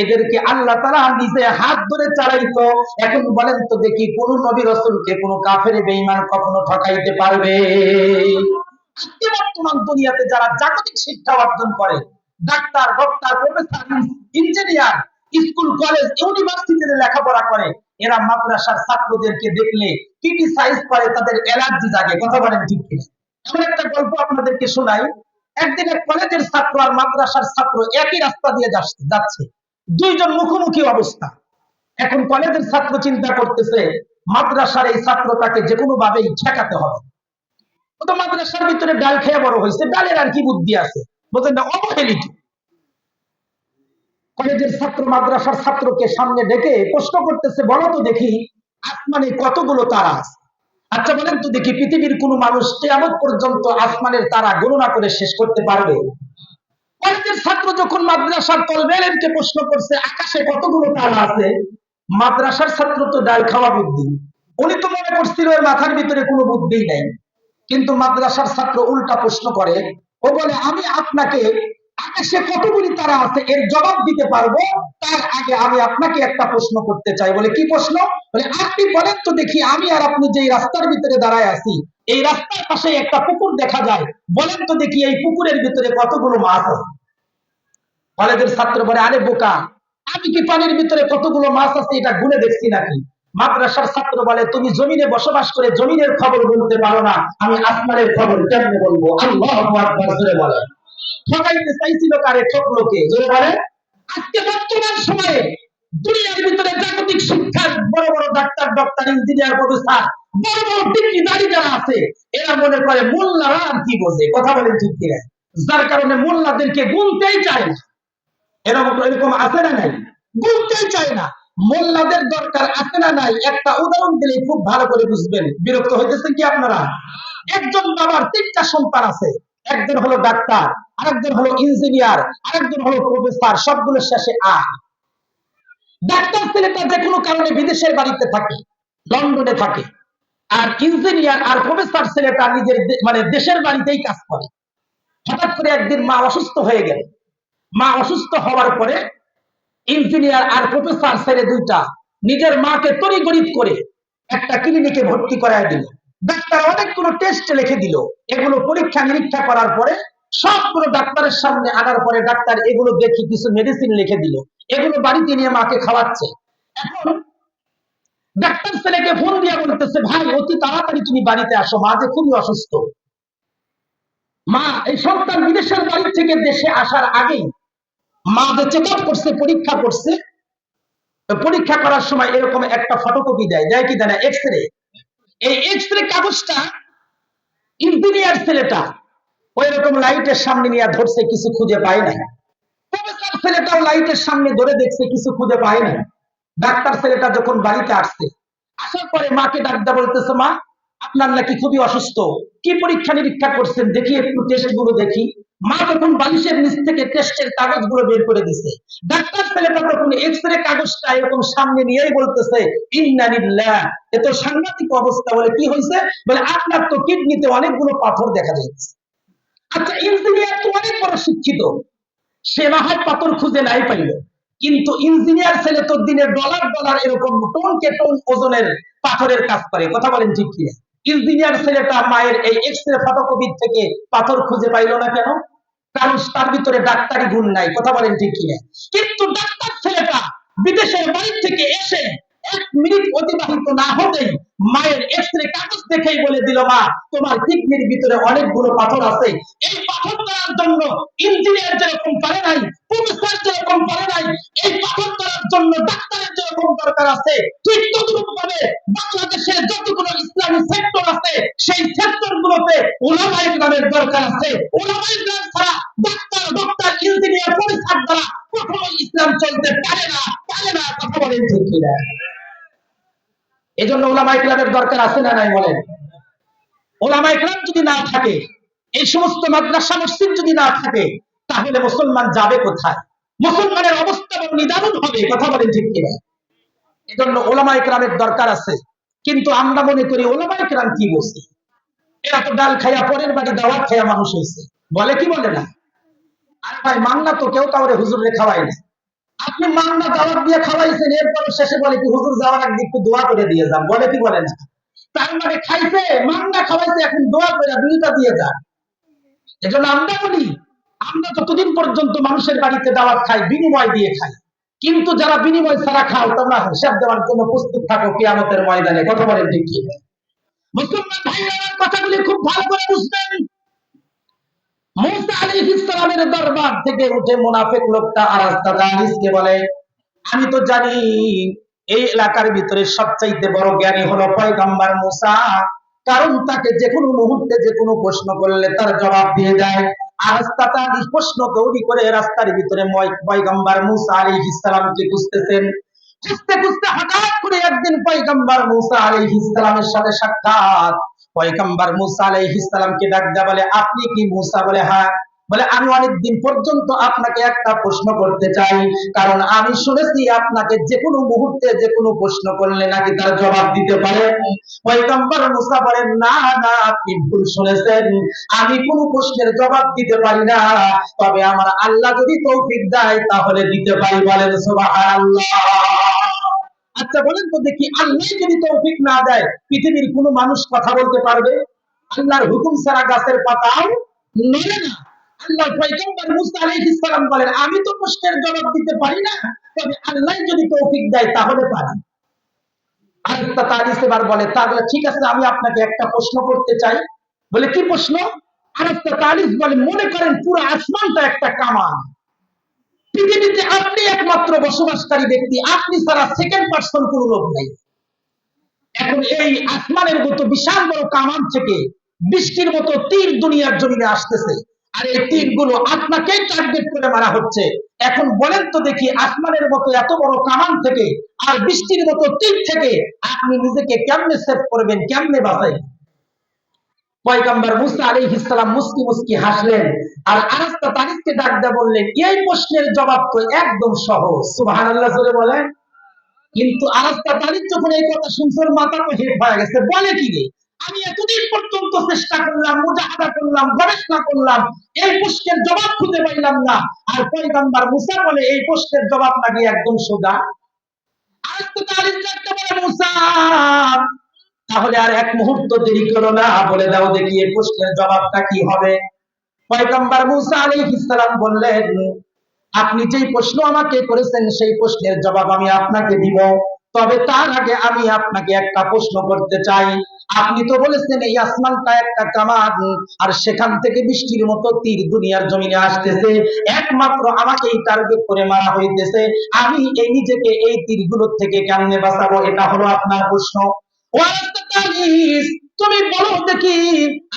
এদেরকে আল্লাহ তাআলা নিজে হাত ধরে চালাইতো। এখন বলেন তো দেখি, কোন নবী রাসূলকে কোন কাফের বেঈমান কখনো ঠকাইতে পারবে? আজকে বর্তমান দুনিয়াতে যারা জাগতিক শিক্ষা অর্জন করে, doctor, doctor, professor, engineer, school, college, ইউনিভার্সিটিতে লেখাপড়া করে, এরা মাদ্রাসার ছাত্রদেরকে দেখলে ক্রিটিসাইজ করে, তাদের অ্যালার্জি জাগে। কথা বলেন ঠিক কিনা? এমন একটা গল্প আপনাদেরকে শোনাই। একদিন এক কলেজের ছাত্র আর মাদ্রাসার ছাত্র একই রাস্তা দিয়ে যাচ্ছে, দুইজন মুখোমুখি অবস্থা। এখন কলেজের ছাত্র চিন্তা করতেছে মাদ্রাসার এই ছাত্রটাকে যে কোনো ভাবেই ঠেকাতে হবে। ও তো মাদ্রাসার ভিতরে ডাল খেয়ে বড় হয়েছে, ডালের আর কি বুদ্ধি আছে, বুঝলেন না, অবহেলিত। কলেজের ছাত্র মাদ্রাসার ছাত্রকে সামনে ডেকে প্রশ্ন করতেছে, বলো তো দেখি আসমানে কতগুলো তারা আছে? আচ্ছা বলেন তো দেখি, পৃথিবীর কোন মানুষ কিয়ামত পর্যন্ত আসমানের তারা গণনা করে শেষ করতে পারবে? কলেজের ছাত্র যখন মাদ্রাসার তলবেলকে প্রশ্ন করছে আকাশে কতগুলো তারা আছে, মাদ্রাসার ছাত্র তো ডাল খাওয়া বুদ্ধি, উনি তো মনে করছিল ওর মাথার ভিতরে কোনো বুদ্ধিই নেই। কিন্তু মাদ্রাসার ছাত্র উল্টা প্রশ্ন করে, ও বলে আমি আপনাকে আকাশে কতগুলি তারা আছে এর জবাব দিতে পারবো, তার আগে আমি আপনাকে একটা প্রশ্ন করতে চাই। বলে কি প্রশ্ন? বলে আপনি বলেন তো দেখি, আমি আর আপনি যে রাস্তার ভিতরে দাঁড়ায় আছি, এই রাস্তার পাশে একটা পুকুর দেখা যায়, বলেন তো দেখি এই পুকুরের ভিতরে কতগুলো মাছ আছে? কলেজের ছাত্র বলে, আরে বোকা, আমি কি পানির ভিতরে কতগুলো মাছ আছে এটা গুনে দেখছি নাকি? মাদ্রাসার ছাত্র বলে, তুমি জমিনে বসবাস করে জমিনের খবর বলতে পারো না, আমি আসমানের খবর কেমনে বলবো? আল্লাহু আকবার জোরে বলে। ঠকাইতে চাইছিল কারে? ঠকলোকে। জোরে বলে। আজকে বর্তমান সময়ে দুনিয়ার ভিতরে জাগতিক শিক্ষার বড় বড় ডাক্তার, ডক্টর, ইঞ্জিনিয়ার, প্রফেসর, বড় বড় ডিগ্রিধারী যারা আছে, এরা মনে করে মোল্লারা আর কি বোঝে, কথা বলেন ঠিক কিনা? যার কারণে মোল্লাদেরকে গুনতেই চায় না। এরকম এরকম আছে না নাই? গুনতেই চায় না। মোল্লাদের দরকার আছে না নাই? একটা উদাহরণ দিলে খুব ভালো করে বুঝবেন। বিরক্ত হইতেছেন কি আপনারা? একজন বাবার তিনটা সন্তান আছে, একজন হলো ডাক্তার, আরেকজন হলো ইঞ্জিনিয়ার, আরেকজন হলো প্রফেসর, সবগুলো শেষে আ। ডাক্তার ছেলেটা যে কোনো কারণে বিদেশের বাড়িতে থাকে, লন্ডনে থাকে, আর ইঞ্জিনিয়ার আর প্রফেসর ছেলেটা নিজের মানে দেশের বাড়িতেই কাজ করে। হঠাৎ করে একদিন মা অসুস্থ হয়ে গেল। মা অসুস্থ হওয়ার পরে ইঞ্জিনিয়ার আর প্রফেসর ছেলে দুইটা নিজের মাকে তড়িঘড়ি করে একটা ক্লিনিকে ভর্তি করায় দিল। ডাক্তার অনেকগুলো টেস্ট লিখে দিল, এগুলো পরীক্ষা নিরীক্ষা করার পরে সবগুলো ডাক্তারের সামনে আনার পরে ডাক্তার এগুলো দেখি কিছু মেডিসিন লিখে দিল, এগুলো বাড়িতে নিয়ে মাকে খাওয়াচ্ছে। এখন ডাক্তার ছেলেকে ফোন দিয়ে বলতেছে, ভাই অতি তাড়াতাড়ি তুমি বাড়িতে আসো, মা যে খুবই অসুস্থ। মা এই সন্তান বিদেশের বাড়ি থেকে দেশে আসার আগেই মা যে চেক আপ করছে, পরীক্ষা করছে, পরীক্ষা করার সময় এরকম একটা ফটোকপি দেয়, দেয় কি দেয় না? X ray. এই এক্স রে কাগজটা ইঞ্জিনিয়ার ছেলেটা ওই রকম লাইটের সামনে নিয়ে ধরছে, কিছু খুঁজে পায় না। প্রফেসর ছেলেটাও লাইটের সামনে ধরে দেখছে, কিছু খুঁজে পায় না। ডাক্তার ছেলেটা যখন বাড়িতে আসছে, আসার পরে মাকে ডাক্তার বলতেছে, মা আপনার নাকি খুবই অসুস্থ, কি পরীক্ষা নিরীক্ষা করছেন দেখি, একটু টেস্ট গুলো দেখি। মা তখন বালিশের নিচ থেকে টেস্টের কাগজগুলো বের করে দিছে। ডাক্তার ছেলেটা তখন এক্স রে কাগজটা এরকম সামনে নিয়েই বলতেছে, ইন্না লিল্লাহ, এ তো সাংঘাতিক অবস্থা। বলে কি হয়েছে? বলে আপনার তো কিডনিতে অনেকগুলো পাথর দেখা যাচ্ছে। আচ্ছা, ইঞ্জিনিয়ার তো অনেক বড় শিক্ষিত, সে না হয় পাথর খুঁজে নাই পাইল, কিন্তু ইঞ্জিনিয়ার ছেলে তো দিনে ডলার ডলার এরকম টনকে টন ওজনের পাথরের কাজ করে, কথা বলেন ঠিক কিনা? ইঞ্জিনিয়ার ছেলেটা মায়ের এই এক্স রে ফটোকপি থেকে পাথর খুঁজে পাইল না কেন? কারণ তার ভিতরে ডাক্তারি গুণ নাই, কথা বলেন ঠিক কিনা? কিন্তু ডাক্তার ছেলেটা বিদেশের বাড়ি থেকে এসে 1 মিনিট অতিবাহিত না হতেই মায়ের এক্স রে কাগজ দেখেই বলে দিল, মা তোমার কিডনির ভিতরে অনেকগুলো পাথর আছে। এই পাথর করার জন্য ইঞ্জিনিয়ার যেরকম পারে নাই, প্রফেসর যেরকম পারে নাই, এই পাথর করার জন্য ডাক্তারের যেরকম দরকার আছে, ঠিক ততটুকু ভাবে বাংলাদেশের যতগুলো ইসলামী সেক্টর আছে সেই সেক্টর গুলোতে উলামায়ে কেরামের দরকার আছে। উলামায়ে কেরাম ছাড়া ডাক্তার, ডক্টর, ইঞ্জিনিয়ার, প্রফেসর দ্বারা কখনো ইসলাম চলতে পারে না, পারে না, কথা বলেন ঠিক কিনা? এজন্য উলামায়ে কেরামের দরকার আছে না নাই বলেন? উলামায়ে কেরাম যদি না থাকে, এই সমস্ত মাদ্রাসা মসজিদ যদি না থাকে, তাহলে মুসলমান যাবে কোথায়? মুসলমানের অবস্থা নিদারুণ হবে, কথা বলেন ঠিক কিনা? এজন্য উলামায়ে কেরামের দরকার আছে। কিন্তু আমরা মনে করি উলামায়ে কেরাম কি বলছে, এরা তো ডাল খাইয়া পরের বাড়ি দাওয়াত খাইয়া মানুষ হয়েছে, বলে কি বলে না? আরে ভাই, মাংনা তো কেউ কাউরে হুজুরে খাওয়ায় না। আপনি মাংনা দাওয়াত দিয়ে খাওয়াইছেন, এরপর শেষে বলে কি হুজুর যাওয়ার আগে একটু দোয়া করে দিয়ে যান, বলে কি বলে না? তার মানে খাইছে, মাংনা খাওয়াইছে, এখন দোয়া করে দুইটা দিয়ে যান। এজন্য আমরা বলি, আমরা যতদিন পর্যন্ত মানুষের বাড়িতে দাওয়াত খাই, বিনিময় দিয়ে খাই। কিন্তু যারা বিনিময় ছাড়া খাও, তোমরা হিসাব দেওয়ার জন্য প্রস্তুত থাকো কিয়ামতের ময়দানে, কথা বলেন ঠিক কি? মুসলমান ভাইরা আমার কথাগুলি খুব ভালো করে বুঝবেন। মুসা আলাইহিস সালামের দরবার থেকে উঠে মুনাফিক লোকটা আরাস্তাতানিসকে বলে, আমি তো জানি এই এলাকার ভিতরে সবচাইতে বড় জ্ঞানী হলো পয়গম্বর মুসা, কারণ তাকে যে কোনো মুহূর্তে যে কোনো প্রশ্ন করলে তার জবাব দিয়ে দেয়। আরাস্তাতানিস প্রশ্ন তৈরি করে রাস্তার ভিতরে পয়গম্বর মুসা আলাইহিস সালামকে খুঁজতেছেন। খুঁজতে খুঁজতে হঠাৎ করে একদিন পয়গম্বর মুসা আলাইহিস সালামের সাথে সাক্ষাৎ। পয়গম্বর মুসা আলাইহিস সালামকে ডাক দেয়া বলে, আপনি কি মুসা? বলে হ্যাঁ। বলে, আমি অনেকদিন পর্যন্ত আপনাকে একটা প্রশ্ন করতে চাই, কারণ আমি শুনেছি আপনাকে যে কোনো মুহূর্তে যে কোনো প্রশ্ন করলে নাকি তার জবাব দিতে পারে। পয়গম্বর মুসা বলেন, না না, আপনি ভুল শুনেছেন, আমি কোনো প্রশ্নের জবাব দিতে পারি না, তবে আমার আল্লাহ যদি তৌফিক দেয় তাহলে দিতে পারি। বলেন সুবহানাল্লাহ। আচ্ছা বলেন তো দেখি, আল্লাহ যদি তৌফিক না দেয় পৃথিবীর কোন মানুষ কথা বলতে পারবে? আল্লাহর হুকুম ছাড়া গাছের পাতাও নড়ে না। আল্লাহ পয়গম্বর মুসা আলাইহিস সালাম বলেন, আমি তো প্রশ্নের জবাব দিতে পারি না, তবে আল্লাহ যদি তৌফিক দেয় তাহলে পারি। আরেকটা তারিস এবার বলে, তাহলে ঠিক আছে, আমি আপনাকে একটা প্রশ্ন করতে চাই। বলে, কি প্রশ্ন? আরেকটা তারিস বলে, মনে করেন পুরো আসমানটা একটা কামান, পৃথিবীতে আপনি একমাত্র বসবাসকারী ব্যক্তি, আপনি ছাড়া সেকেন্ড পার্সন কোন লোক নাই। এখন এই আসমানের মতো বিশাল বড় কামান থেকে বৃষ্টির মতো তীর দুনিয়ার জমিনে আসতেছে, আর এই তীরগুলো আপনাকেই টার্গেট করে মারা হচ্ছে। এখন বলেন তো দেখি, আসমানের মতো এত বড় কামান থেকে আর বৃষ্টির মতো তীর থেকে আপনি নিজেকে কেমনে সেভ করবেন, কেমনে বাঁচাইবেন? পয়গম্বর মুসা আলাইহিস সালাম মুস্কি মুস্কি হাসলেন, আর আরাস্তা তারিখকে ডাক দিয়ে বললেন, এই প্রশ্নের জবাব তো একদম সহজ। সুবহানাল্লাহ জোরে বলেন। কিন্তু আরাস্তা তারিখ যখন এই কথা শুনছেন, মাথা তো হেট হয়ে গেছে। বলে কি রে, আমি এতদিন পর্যন্ত চেষ্টা করলাম, মুজাহাদা করলাম, গবেষণা করলাম, এই প্রশ্নের জবাব খুঁজে পাইলাম না। আর পয়গম্বর মুসা বলে এই প্রশ্নের জবাব নাকি একদম সোজা। আরাস্তা তারিখ ডাকতে বলে, মুসা তাহলে আর এক মুহূর্ত দেরি করো না, বলে দাও দেখি এই প্রশ্নের জবাবটা কি হবে। পয়গম্বর মুসা আলাইহিস সালাম বললেন, আপনি যেই প্রশ্ন আমাকে করেছেন সেই প্রশ্নের জবাব আমি আপনাকে দিব, তবে তার আগে আমি আপনাকে একটা প্রশ্ন করতে চাই। আপনি তো বলেছেন এই আসমানটা একটা কামান, আর সেখান থেকে বৃষ্টির মতো তীর দুনিয়ার জমিনে আসতেছে, একমাত্র আমাকেই টার্গেট করে মারা হইতেছে, আমি এই নিজেকে এই তীরগুলোর থেকে কেমনে বাঁচাবো? এটা হলো আপনার প্রশ্ন। ও আল্লাহ, তুমি বলো দেখি,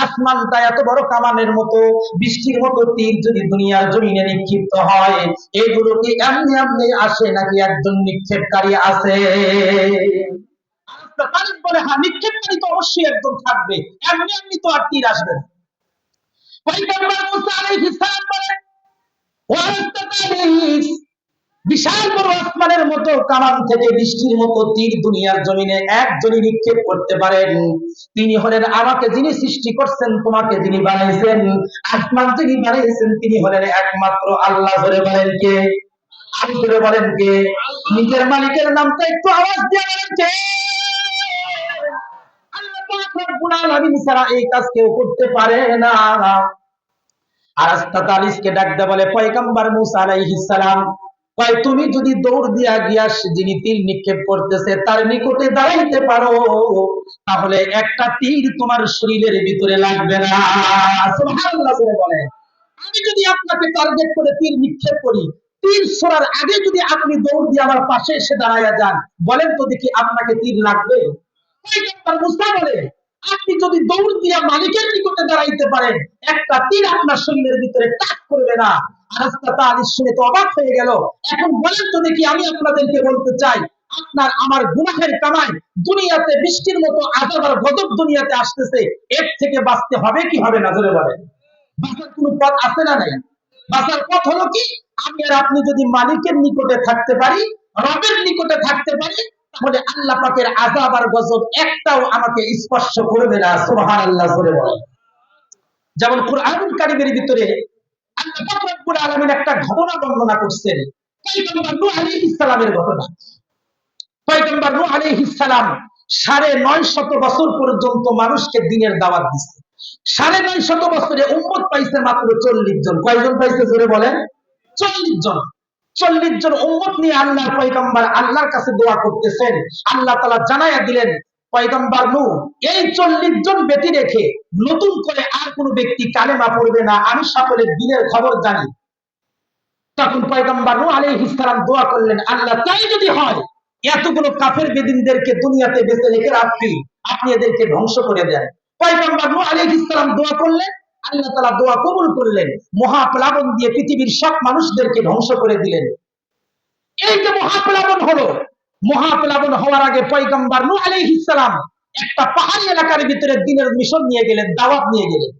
আসমানটা এত বড় কামানের মতো, বৃষ্টির মতো তীর যদি দুনিয়ার জমিনে নিক্ষিপ্ত হয়, এগুলো কি এমনি এমনি আসে নাকি একজন নিক্ষেপকারী আছে? তারিখ বলে, হ্যাঁ, নিক্ষেপকারী তো অবশ্যই একজন থাকবে, এমনি এমনি তো আর তীর আসবে না। পয়গম্বর মুসা আলাইহিস সালাম বলে, ও তারিখ, বিশাল বড় আসমানের মতো কামান থেকে বৃষ্টির মতো তীর দুনিয়ার জমিনে একজনই নিক্ষেপ করতে পারেন, তিনি হলেন আমাকে যিনি সৃষ্টি করছেন, তোমাকে যিনি বানাইছেন, আসমান যিনি বানাইছেন, তিনি হলেন একমাত্র আল্লাহ। ধরে বলেন কে? আমি ধরে বলেন কে? নিজের মালিকের নামটা একটু আওয়াজ দিয়ে বলেন কে? আল্লাহ পাক রব্বুল আলামিন ছাড়া এই কাজ কেউ করতে পারে না। আরাস্তা তালিসকে ডাক দেয়া বলে, পয়গম্বর মুসা আলাইহিস সালাম, কয় তুমি যদি দৌড় দিয়া গিয়া যিনি তীর নিক্ষেপ করতেছে তার নিকটে দাঁড়াইতে পারো, তাহলে একটা তীর তোমার শরীরের ভিতরে লাগবে না। সুবহানাল্লাহ বলে বলে, আমি যদি আপনাকে টার্গেট করে তীর নিক্ষেপ করি, তীর ছোড়ার আগে যদি আপনি দৌড় দিয়ে আমার পাশে এসে দাঁড়াইয়া যান, বলেন তো দেখি আপনাকে তীর লাগবে? পয়গম্বর মুসা বলে, আপনি যদি দৌড় দিয়া মালিকের নিকটে দাঁড়াইতে পারেন, একটা তীর আপনার শরীরের ভিতরে টাচ করবে না। আরাস্তা তালিস শুনে তো অবাক হয়ে গেল। এখন বলেন তো দেখি, আমি আপনাদেরকে বলতে চাই, আপনার আমার গুনাহের কামাই দুনিয়াতে বৃষ্টির মতো আযাব আর গজব দুনিয়াতে আসতেছে, এর থেকে বাঁচতে হবে কি হবে না? জোরে বলেন। বাঁচার কোনো পথ আছে না নাই? বাঁচার পথ হলো কি? আমি আর আপনি যদি মালিকের নিকটে থাকতে পারি, রবের নিকটে থাকতে পারি, তাহলে আল্লাহ পাকের আযাব আর গজব একটাও আমাকে স্পর্শ করবে না। সুবহানাল্লাহ জোরে বলেন। যেমন কুরআনুল কারীমের ভিতরে আল্লাহ পাক রব্বুল আলামিন একটা ঘটনা বর্ণনা করছেন, পয়গম্বর নূহ আলাইহিস সালামের ঘটনা। পয়গম্বর নূহ আলাইহিস সালাম ৯৫০ বছর পর্যন্ত মানুষকে দ্বীনের দাওয়াত দিয়েছে। ৯৫০ বছরে উম্মত পাইছে মাত্র ৪০ জন। কয়জন পাইছে জোরে বলেন? ৪০ জন। ৪০ জন উম্মত নিয়ে আল্লাহর পয়গম্বর আল্লাহর কাছে দোয়া করতেছেন। আল্লাহ তাআলা জানায়া দিলেন, পয়গম্বর নূহ এই 40 জন ব্যক্তি রেখে নতুন করে আর কোনো ব্যক্তি কালেমা পড়বে না, আমি সকলের দিনের খবর জানি। তখন পয়গম্বর নূহ আলাইহিস সালাম দোয়া করলেন, আল্লাহ তাই যদি হয় এতগুলো কাফের বেদিনদেরকে দুনিয়াতে বেঁচে রেখে আপনি এদেরকে ধ্বংস করে দেন। পয়গম্বর নূহ আলাইহিস সালাম দোয়া করলেন, আল্লাহ তাআলা দোয়া কবুল করলেন, মহাপ্লাবন দিয়ে পৃথিবীর সব মানুষদেরকে ধ্বংস করে দিলেন। এই যে মহাপ্লাবন হলো, মহাপ্লাবন হওয়ার আগে পয়গম্বর নূহ আলাইহিস সালাম একটা পাহাড়ি এলাকার ভিতরে দ্বীনের মিশন নিয়ে গেলেন, দাওয়াত নিয়ে গেলেন।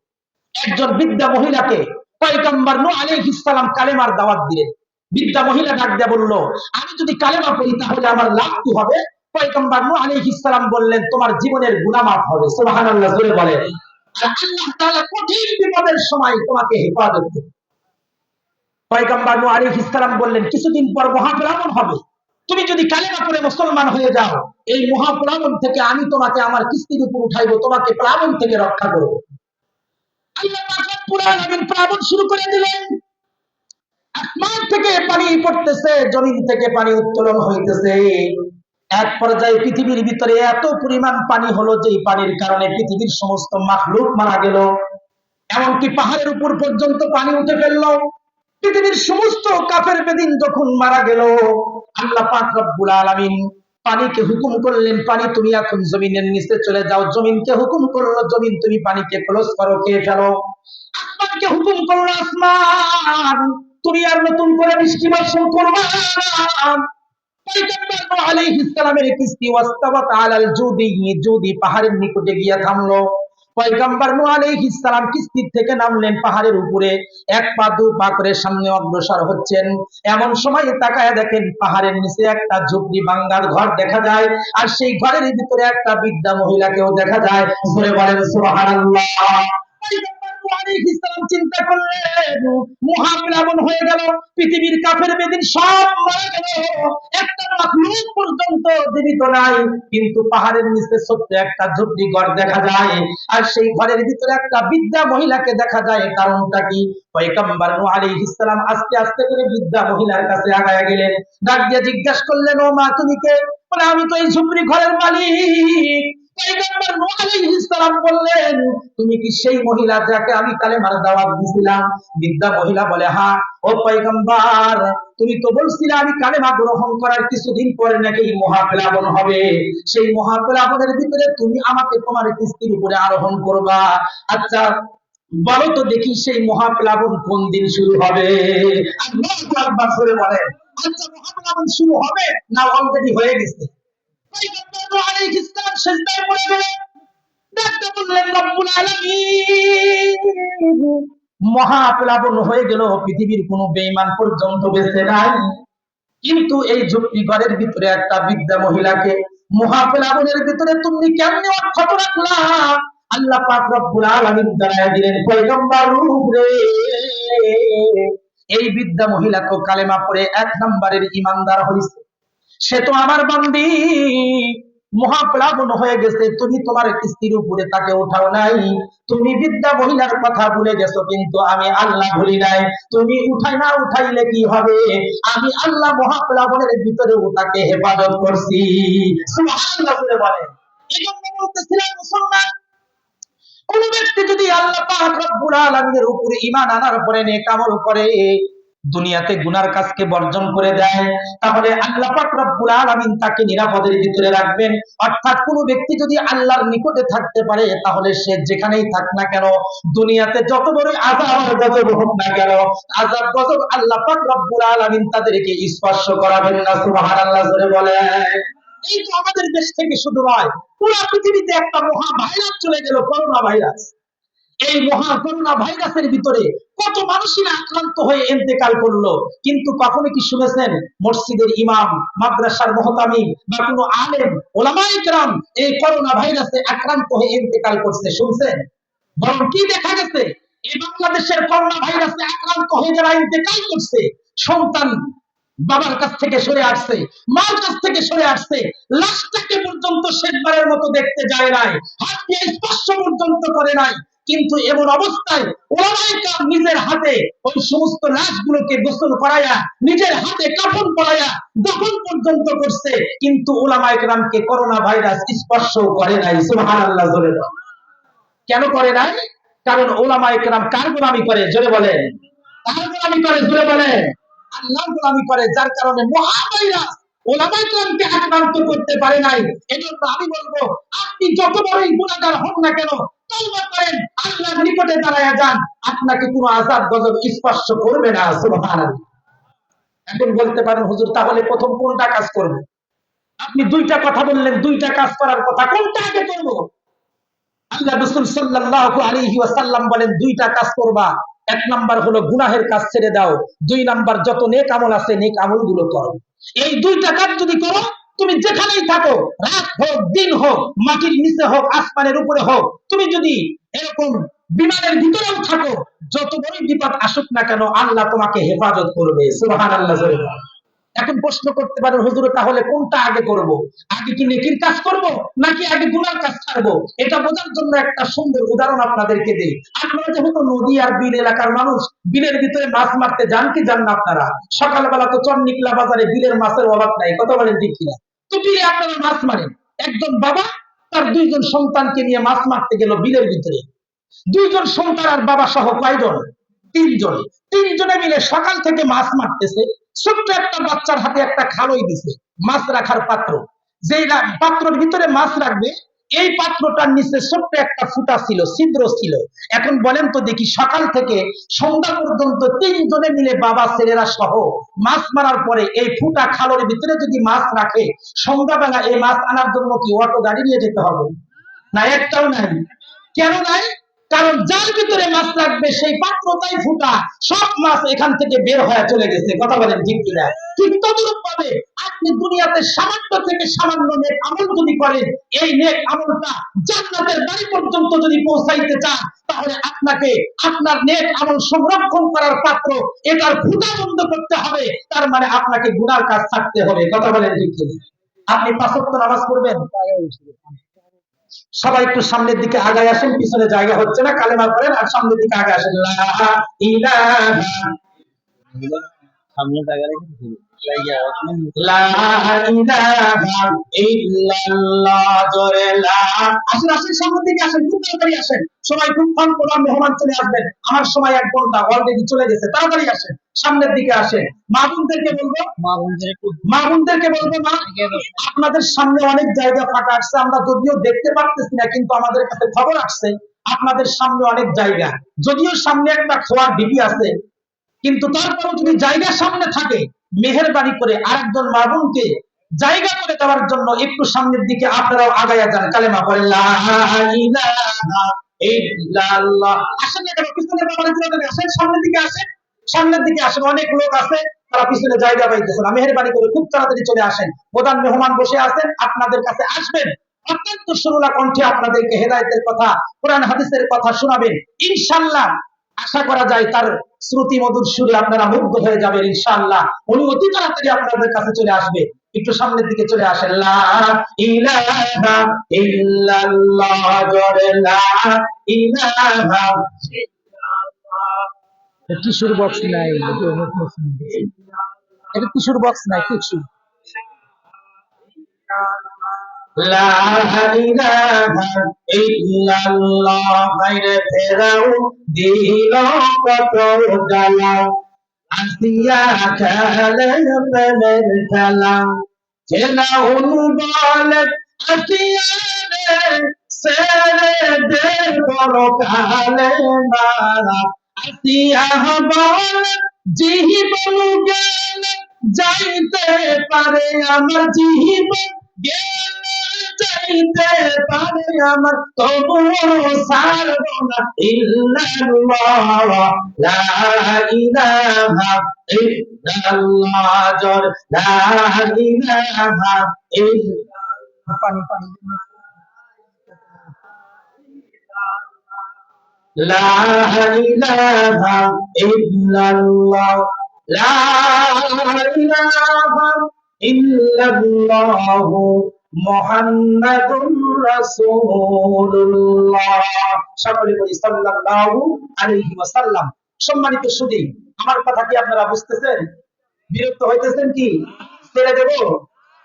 একজন বৃদ্ধা মহিলাকে পয়গম্বর নূহ আলাইহিস সালাম কালেমার দাওয়াত দিলেন। বৃদ্ধা মহিলা ডাক দিয়ে বলল, আমি যদি কালেমা পড়ি তাহলে আমার লাভ কি হবে? পয়গম্বর নূহ আলাইহিস সালাম বললেন, তোমার জীবনের গুনাহ মাফ হবে। সুবহানাল্লাহ, জোরে বলেন। আর আল্লাহ তাআলা কঠিন বিপদের সময় তোমাকে হেফাজত করবে। পয়গম্বর নূহ আলাইহিস সালাম বললেন, কিছুদিন পর মহাপ্লাবন হবে, তুমি যদি কালেমা পড়ে মুসলমান হয়ে যাও, এই মহাপ্লাবন থেকে আমি তোমাকে আমার কিস্তির উপর উঠাইবো, তোমাকে প্লাবন থেকে রক্ষা করব। আল্লাহ পাক রব্বুল আলামিন প্লাবন শুরু করে দিলেন। আসমান থেকে পানি পড়তেছে, জমিন থেকে পানি উত্তোলন হইতেছে। এক পর্যায়ে পৃথিবীর ভিতরে এত পরিমাণ পানি হলো যে পানির কারণে পৃথিবীর সমস্ত মাখলুক মারা গেল। এমনকি পাহাড়ের উপর পর্যন্ত পানি উঠে ফেললো। পৃথিবীর সমস্ত কাফের বেদিন যখন মারা গেল, আল্লাহ পাক রব্বুল আলামিন পানিকে হুকুম করলেন, পানি তুমি এখন জমিনের নিচে চলে যাও। জমিনকে হুকুম করলো, জমিন তুমি পানিকে ক্লোজ করো, খেয়ে ফেলো। আসমানকে হুকুম করলো, আসমান তুমি আর নতুন করে বৃষ্টি বর্ষণ করবে না। পয়গম্বর নূহ আলাইহিস সালামের কিস্তি ওয়াস্তাওয়াত আলাল জুদি, জুদি পাহাড়ের নিকটে গিয়ে থামলো। পয়গম্বর নূহ আলাইহিস সালাম কিস্তির থেকে নামলেন, পাহাড়ের উপরে এক পা দু পা করে সামনে অগ্রসর হচ্ছেন। এমন সময় তাকায় দেখেন পাহাড়ের নিচে একটা ঝুপড়ি ভাঙ্গার ঘর দেখা যায়, আর সেই ঘরের ভিতরে একটা বৃদ্ধা মহিলাকেও দেখা যায়। জোরে বলেন সুবহানাল্লাহ। পয়গম্বর নূহ আলাইহিস সালাম চিন্তা করলেন, মহাপ্লাবন হয়ে গেল, পৃথিবীর কাফের বেদিন সব মারা গেল, একটা মাখলুক পর্যন্ত জীবিত নাই, কিন্তু পাহাড়ের নিচে ছোট্ট একটা ঝুপড়ি ঘর দেখা যায়, আর সেই ঘরের ভিতরে একটা বৃদ্ধা মহিলাকে দেখা যায়। কারণটা কি? পয়গম্বর নূহ আলাইহিস সালাম আস্তে আস্তে করে বৃদ্ধা মহিলার কাছে আগায়া গেলেন, ডাক দিয়ে জিজ্ঞাসা করলেন, ও মা তুমি কে? বলে, আমি তো এই ঝুপড়ি ঘরের মালিক। পয়গম্বর নূহ আলাইহিস সালাম বললেন, তুমি কি সেই মহিলা যাকে আমি কালেমার দাওয়াত দিয়েছিলাম? বৃদ্ধা মহিলা বলে, হ্যাঁ। ও পয়গম্বর, তুমি তো বলছিলে আমি কালেমা গ্রহণ করার কিছুদিন পরে নাকি মহাপ্লাবন হবে, সেই মহাপ্লাবনের ভিতরে তুমি আমাকে তোমার কিস্তির উপরে আরোহণ করবা। আচ্ছা বলো তো দেখি সেই মহাপ্লাবন কোন দিন শুরু হবে? আল্লাহু আকবার করে বলেন, আচ্ছা মহাপ্লাবন শুরু হবে না অলরেডি হয়ে গেছে? পয়গম্বর নূহ আলাইহিস সালাম সিজদায় পড়ে গেলেন, ডাকতে বললেন, রব্বুল আলামিন, মহাপ্লাবন হয়ে গেল, পৃথিবীর কোন বেঈমান পর্যন্ত বেঁচে নাই, কিন্তু এই ঝুপড়ি ঘরের ভিতরে একটা বৃদ্ধা মহিলাকে মহাপ্লাবনের ভিতরে তুমি কেমনে অক্ষত রাখলা? আল্লাহ পাক রব্বুল আলামিন জানায় দিলেন, পয়গম্বর রে, এই বৃদ্ধা মহিলা তো কালেমা পড়ে 1 নম্বরের ঈমানদার হইছে, সে তো আমার বান্দি। মহাপ্লাবন হয়ে গেছে, তুমি তোমার কিস্তির উপরে তাকে উঠাও নাই, তুমি বৃদ্ধা মহিলার কথা ভুলে গেছো, কিন্তু আমি আল্লাহ ভুলি নাই। তুমি উঠাই না উঠাইলে কি হবে? আমি আল্লাহ মহাপ্লাবনের ভিতরে তাকে হেফাজত করছি। সুবহানাল্লাহ বলে। এই জন্য বলতেছিলাম, মুসলমান কোন ব্যক্তি যদি আল্লাহ পাক রব্বুল আলামিনের উপরে ঈমান আনার পরে নেক আমল করে, দুনিয়াতে গুনার কাজকে বর্জন করে দেয়, তাহলে আল্লাহ পাক রব্বুল আলামিন তাকে নিরাপদের ভিতরে রাখবেন। অর্থাৎ কোন ব্যক্তি যদি আল্লাহর নিকটে থাকতে পারে, তাহলে সে যেখানেই থাক না কেন, দুনিয়াতে যত বড় আযাব আর গজব হোক না কেন, আযাব গজব আল্লাহ পাক রব্বুল আলামিন তাদেরকে স্পর্শ করাবেন না। সুবহানাল্লাহ জোরে বলেন। এই তো আমাদের দেশ থেকে শুধু নয়, পুরো পৃথিবীতে একটা মহা ভাইরাস চলে গেল, করোনা ভাইরাস। এই মহা করোনা ভাইরাসের ভিতরে কত মানুষেরা আক্রান্ত হয়ে ইন্তেকাল করলো, কিন্তু কখনো কি শুনেছেন মসজিদের ইমাম, মাদ্রাসার মুহতামিম বা কোনো আলেম ওলামায়ে কেরাম এই করোনা ভাইরাসে আক্রান্ত হয়ে ইন্তেকাল করছে? শুনছেন? বরং কি দেখা গেছে, এই বাংলাদেশের করোনা ভাইরাসে আক্রান্ত হয়ে যারা ইন্তেকাল করছে, সন্তান বাবার কাছ থেকে সরে আসছে, মার কাছ থেকে সরে আসছে, লাশটাকে পর্যন্ত শেষবারের মতো দেখতে যায় নাই, হাত দিয়ে স্পর্শ পর্যন্ত করে নাই, কিন্তু এমন অবস্থায় ওলামায়ে কেরাম নিজের হাতে হাতে ওই সমস্ত লাশগুলোকে গোসল করায়া, নিজের হাতে কাফন পরায়া দফন পর্যন্ত করছে, কিন্তু উলামায়ে কেরামকে করোনা ভাইরাস স্পর্শ করে নাই। সুবহানাল্লাহ জোরে বলেন। কেন করে নাই? কারণ উলামায়ে কেরাম কার গোলামি করে? জোরে বলেন। কার গোলামি করে? জোরে বলেন। আল্লাহর গোলামি করে, যার কারণে মহাভাইরাস উলামায়ে কেরামকে আক্রান্ত করতে পারে নাই। এজন্য আমি বলবো, আপনি যত বড়ই গুনাহগার হন না কেন, তওবা করেন, আল্লাহর নিকটে দাঁড়ায়া যান, আপনাকে কোনো আযাব গজব স্পর্শ করবে না। সুবহানাল্লাহ। এখন বলতে পারেন, হুজুর তাহলে প্রথম কোনটা কাজ করব? আপনি দুইটা কথা বললেন, দুইটা কাজ করার কথা, কোনটা আগে করব? আল্লাহ রাসূল সাল্লাল্লাহু আলাইহি ওয়াসাল্লাম বলেন, দুইটা কাজ করবা। এক নাম্বার হলো গুনাহের কাজ ছেড়ে দাও, দুই নাম্বার যত নেক আমল আছে নেক আমলগুলো করো। এই দুইটা কাজ যদি করো, তুমি যেখানেই থাকো, রাত হোক দিন হোক, মাটির নিচে হোক আসমানের উপরে হোক, তুমি যদি এরকম বিমানের ভিতরেও থাকো, যত বড় বিপদ আসুক না কেন, আল্লাহ তোমাকে হেফাজত করবে। সুবহানাল্লাহ জোরে বলেন। এখন প্রশ্ন করতে পারেন, হুজুর তাহলে কোনটা আগে করব? আগে কি নেকির কাজ করব নাকি আগে গুনার কাজ ছাড়বো? এটা বোঝার জন্য একটা সুন্দর উদাহরণ আপনাদেরকে দেই। আপনারা যেহেতু নদী আর বিল এলাকার মানুষ, বিলের ভিতরে মাছ মারতে যান কি যান না আপনারা? সকালবেলা তো চন্নিকলা বাজারে বিলের মাছের অভাব নাই, কথা বলেন ঠিক কিনা? তো বিলে আপনারা মাছ মারেন। একজন বাবা তার দুইজন সন্তানকে নিয়ে মাছ মারতে গেল বিলের ভিতরে। দুইজন সন্তান আর বাবা সহ কয়জন? তিনজন। তিনজনে মিলে সকাল থেকে মাছ মারতেছে। ছোট্ট একটা বাচ্চার হাতে একটা খালই দিছে, মাছ রাখার পাত্র। যে পাত্রের ভিতরে মাছ রাখবে, এই পাত্রটার নিচে ছোট্ট একটা ফুটা ছিল, ছিদ্র ছিল। এখন বলেন তো দেখি, সকাল থেকে সন্ধ্যা পর্যন্ত তিনজনে মিলে বাবা ছেলেরা সহ মাছ মারার পরে এই ফুটা খালের ভিতরে যদি মাছ রাখে, সন্ধ্যাবেলা এই মাছ আনার জন্য কি অটো গাড়ি নিয়ে যেতে হবে? না, একটাও নাই। কেন নাই? কারণ যার ভিতরে মাছ রাখবে সেই পাত্রটাই ফুটা, সব মাছ এখান থেকে বের হয়ে চলে গেছে। কথা বলেন ঠিক কিনা? ঠিক তদরূপ ভাবে আপনি দুনিয়াতে সামান্য থেকে সামান্য নেক আমল যদি করেন, এই নেক আমলটা জান্নাতের বাড়ি পর্যন্ত যদি পৌঁছাইতে চান, তাহলে আপনাকে আপনার নেক আমল সংরক্ষণ করার পাত্র এটার ফুটা বন্ধ করতে হবে। তার মানে আপনাকে গুনার কাজ ছাড়তে হবে। কথা বলেন ঠিক কিনা? আপনি 5 ওয়াক্ত নামাজ পড়বেন, সবাই একটু সামনের দিকে আগায় আসেন, পিছনে জায়গা হচ্ছে না, কালেমা পড়েন আর সামনের দিকে আগে আসেন। লা ইলাহা, সামনে জায়গা রেখে লা ইলাহা ইল্লাল্লাহ, জোরে লা। আসেন আসেন, সামনের দিকে আসেন, খুব তাড়াতাড়ি আসেন। সবাই খুব কম করে মেহমান চলে আসবেন, আমার সময় 1 ঘন্টা অলরেডি চলে গেছে। তাড়াতাড়ি আসেন, সামনের দিকে আসেন। মা বোনদেরকে বলবো, মা আপনাদের সামনে অনেক জায়গা ফাঁকা আসছে, আমরা যদিও দেখতে পারতেছি না, কিন্তু আমাদের কাছে খবর আসছে আপনাদের সামনে অনেক জায়গা, যদিও সামনে একটা খোয়ার ডিবি আছে, কিন্তু তারপরেও যদি জায়গা সামনে থাকে, মেহেরবানি করে আরেকজন মা বোনকে জায়গা করে দেওয়ার জন্য একটু সামনের দিকে আপনারাও আগায়া যান, কালেমা পড়েন লা ইলাহা ইল্লাল্লাহ। আসেন না কেন, পিছনে বাবার দিকে আসেন, সামনের দিকে আসেন, সামনের দিকে আসেন। অনেক লোক আছে, তারা পিছনে জায়গা পাইতেছে না। মেহেরবানি করে খুব তাড়াতাড়ি চলে আসেন। প্রধান মেহমান বসে আছেন, আপনাদের কাছে আসবেন, অত্যন্ত সুরলা কণ্ঠে আপনাদেরকে হেদায়েতের কথা, কোরআন হাদিসের কথা শোনাবেন। ইনশাআল্লাহ আশা করা যায় তার শ্রুতি মধুর সুরে আপনারা মুগ্ধ হয়ে যাবেন। ইনশাআল্লাহ উনি অতি তাড়াতাড়ি আপনাদের কাছে চলে আসবে। একটু সামনের দিকে চলে আসেন। লা ইলাহা ইল্লাল্লাহ, জোরে লা ইলাহা। টিস্যুর বক্স নাই, এটা টিস্যুর বক্স নাই, টিস্যু। লা ইলাহা ইল্লাল্লাহ, বাইরে ফেরাও দিল কত জ্বালা, আসিয়া খেলে প্রেমের খেলা, চেনাউন বলে আসিয়া রে, সেরে দে বড় কালে মারা, আসিয়া বলে জীবন গেলে যাইতে পারে আমার, জীবন গেলে যাইতে পারে আমার, তবুও ছাড়ব না ইল্লাল্লাহ, লা ইলাহা ইল্লাল্লাহ, জোর লা ইলাহা ইল্লাল্লাহ। পানি পানি, লা ইলাহা ইল্লাল্লাহ, লা ইলাহা ইল্লাল্লাহ, মুহাম্মাদুর রাসূলুল্লাহ। সকলে বলি সাল্লাল্লাহু আলাইহি ওয়াসাল্লাম। সম্মানিত সুধী, আমার কথা কি আপনারা বুঝতেছেন? বিরক্ত হইতেছেন কি? ছেড়ে দেব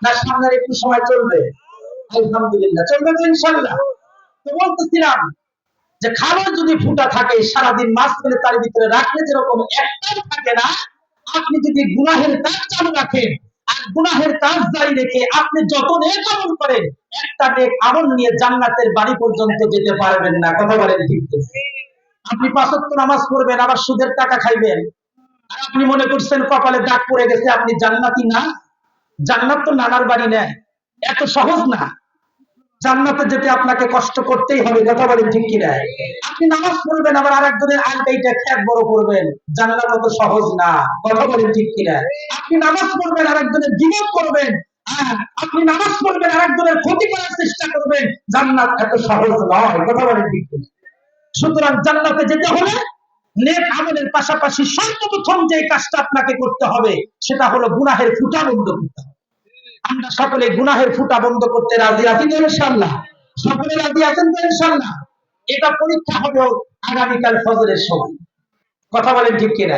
না সামনের একটু সময় চলবে? আলহামদুলিল্লাহ, চলবে তো ইনশাল্লাহ। তো বলতেছিলাম যে খাবার যদি ফুটা থাকে সারাদিন মাছ ফেলে তার ভিতরে রাখলে যেরকম একটাও থাকে না, আপনি যদি গুনাহের কাজ চালু রাখেন আর গুনাহের কাজ জারি রেখে আপনি যত নেক আমল করেন, একটা নেক আমল নিয়ে জান্নাতের বাড়ি পর্যন্ত যেতে পারবেন না। কথা বলেন ঠিক কিনা? আপনি ৫ ওয়াক্ত নামাজ পড়বেন আবার সুদের টাকা খাইবেন, আর আপনি মনে করছেন কপালে দাগ পড়ে গেছে আপনি জান্নাতি না? জান্নাত তো নানার বাড়ি নেয়, এত সহজ না। জান্নাতে যেতে আপনাকে কষ্ট করতেই হবে। কথা বলেন ঠিক কিনা? আপনি নামাজ পড়বেন আবার আরেকজনের আলটাইটা খ্যাত বড় করবেন, জান্নাত অত সহজ না। কথা বলেন ঠিক কিনা? আপনি নামাজ পড়বেন আরেকজনের গীবত করবেন, আপনি নামাজ পড়বেন আরেকজনের ক্ষতি করার চেষ্টা করবেন, জান্নাত এত সহজ নয়। কথা বলেন ঠিক কিনা? সুতরাং জান্নাতে যেতে হলে নেক আমলের পাশাপাশি সর্বপ্রথম যে কাজটা আপনাকে করতে হবে সেটা হলো গুনাহের ফুটা বন্ধ করতে হবে। আমরা সকলে গুনাহের ফুটা বন্ধ করতে রাজি আছি তো ইনশাআল্লাহ? সকলে রাজি আছেন তো ইনশাআল্লাহ? এটা পরীক্ষা হবে আগামীকাল ফজরের সময়। কথা বলেন ঠিক কিনা?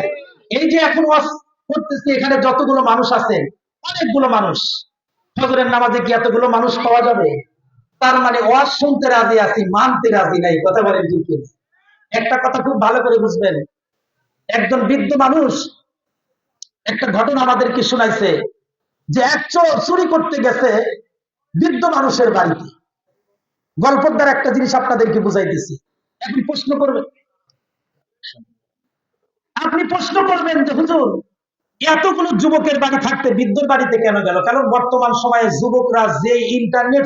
এই যে এখন ওয়াজ করতেছি, এখানে যতগুলো মানুষ আছে, অনেকগুলো মানুষ, ফজরের নামাজে কি এতগুলো মানুষ পাওয়া যাবে? তার মানে ওয়াজ শুনতে রাজি আছি, মানতে রাজি নাই। কথা বলেন ঠিক কিনা? একটা কথা খুব ভালো করে বুঝবেন, একজন বৃদ্ধ মানুষ একটা ঘটনা আমাদেরকে শোনাইছে যে এক চোর চুরি করতে গেছে বৃদ্ধ মানুষের বাড়িতে। গল্পের দ্বারা একটা জিনিস আপনাদেরকে বুঝাইতেছি। আপনি প্রশ্ন করবেন, যে হুজুর এতগুলো যুবকের বাড়ি থাকতে বৃদ্ধর বাড়িতে কেন গেল? কারণ বর্তমান সময়ে যুবকরা যে ইন্টারনেট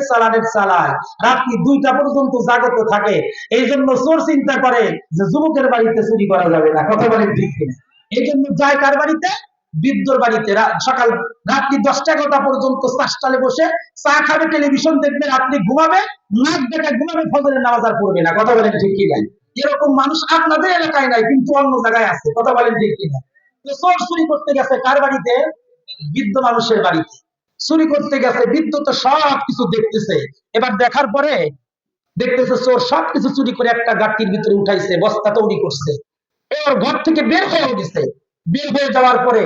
চালায়, রাত্রি 2টা পর্যন্ত জাগত থাকে, এই জন্য চোর চিন্তা করে যে যুবকের বাড়িতে চুরি করা যাবে না। কথা বলেন ঠিক কিনা? এই জন্য যায় কার বাড়িতে? বৃদ্ধর বাড়িতে। সকাল রাত্রি 10টা-11টা পর্যন্ত চাষটালে বসে চা খাবে, টেলিভিশন দেখবে, রাত্রি ঘুমাবে, নাক ডেকে ঘুমাবে, ফজরের নামাজ আর পড়বে না। কথা বলেন ঠিক কিনা? এরকম মানুষ আপনাদের এলাকায় নাই, কিন্তু অন্য জায়গায় আছে। কথা বলেন ঠিক কিনা? চোর চুরি করতে গেছে কার বাড়িতে? বৃদ্ধ মানুষের বাড়িতে চুরি করতে গেছে। বৃদ্ধ তো সবকিছু দেখতেছে, এবার দেখার পরে দেখতেছে চোর সবকিছু চুরি করে একটা গাড়ির ভিতরে উঠাইছে, বস্তা তৈরি করছে, এবার ঘর থেকে বের হয়ে গেছে। বের হয়ে যাওয়ার পরে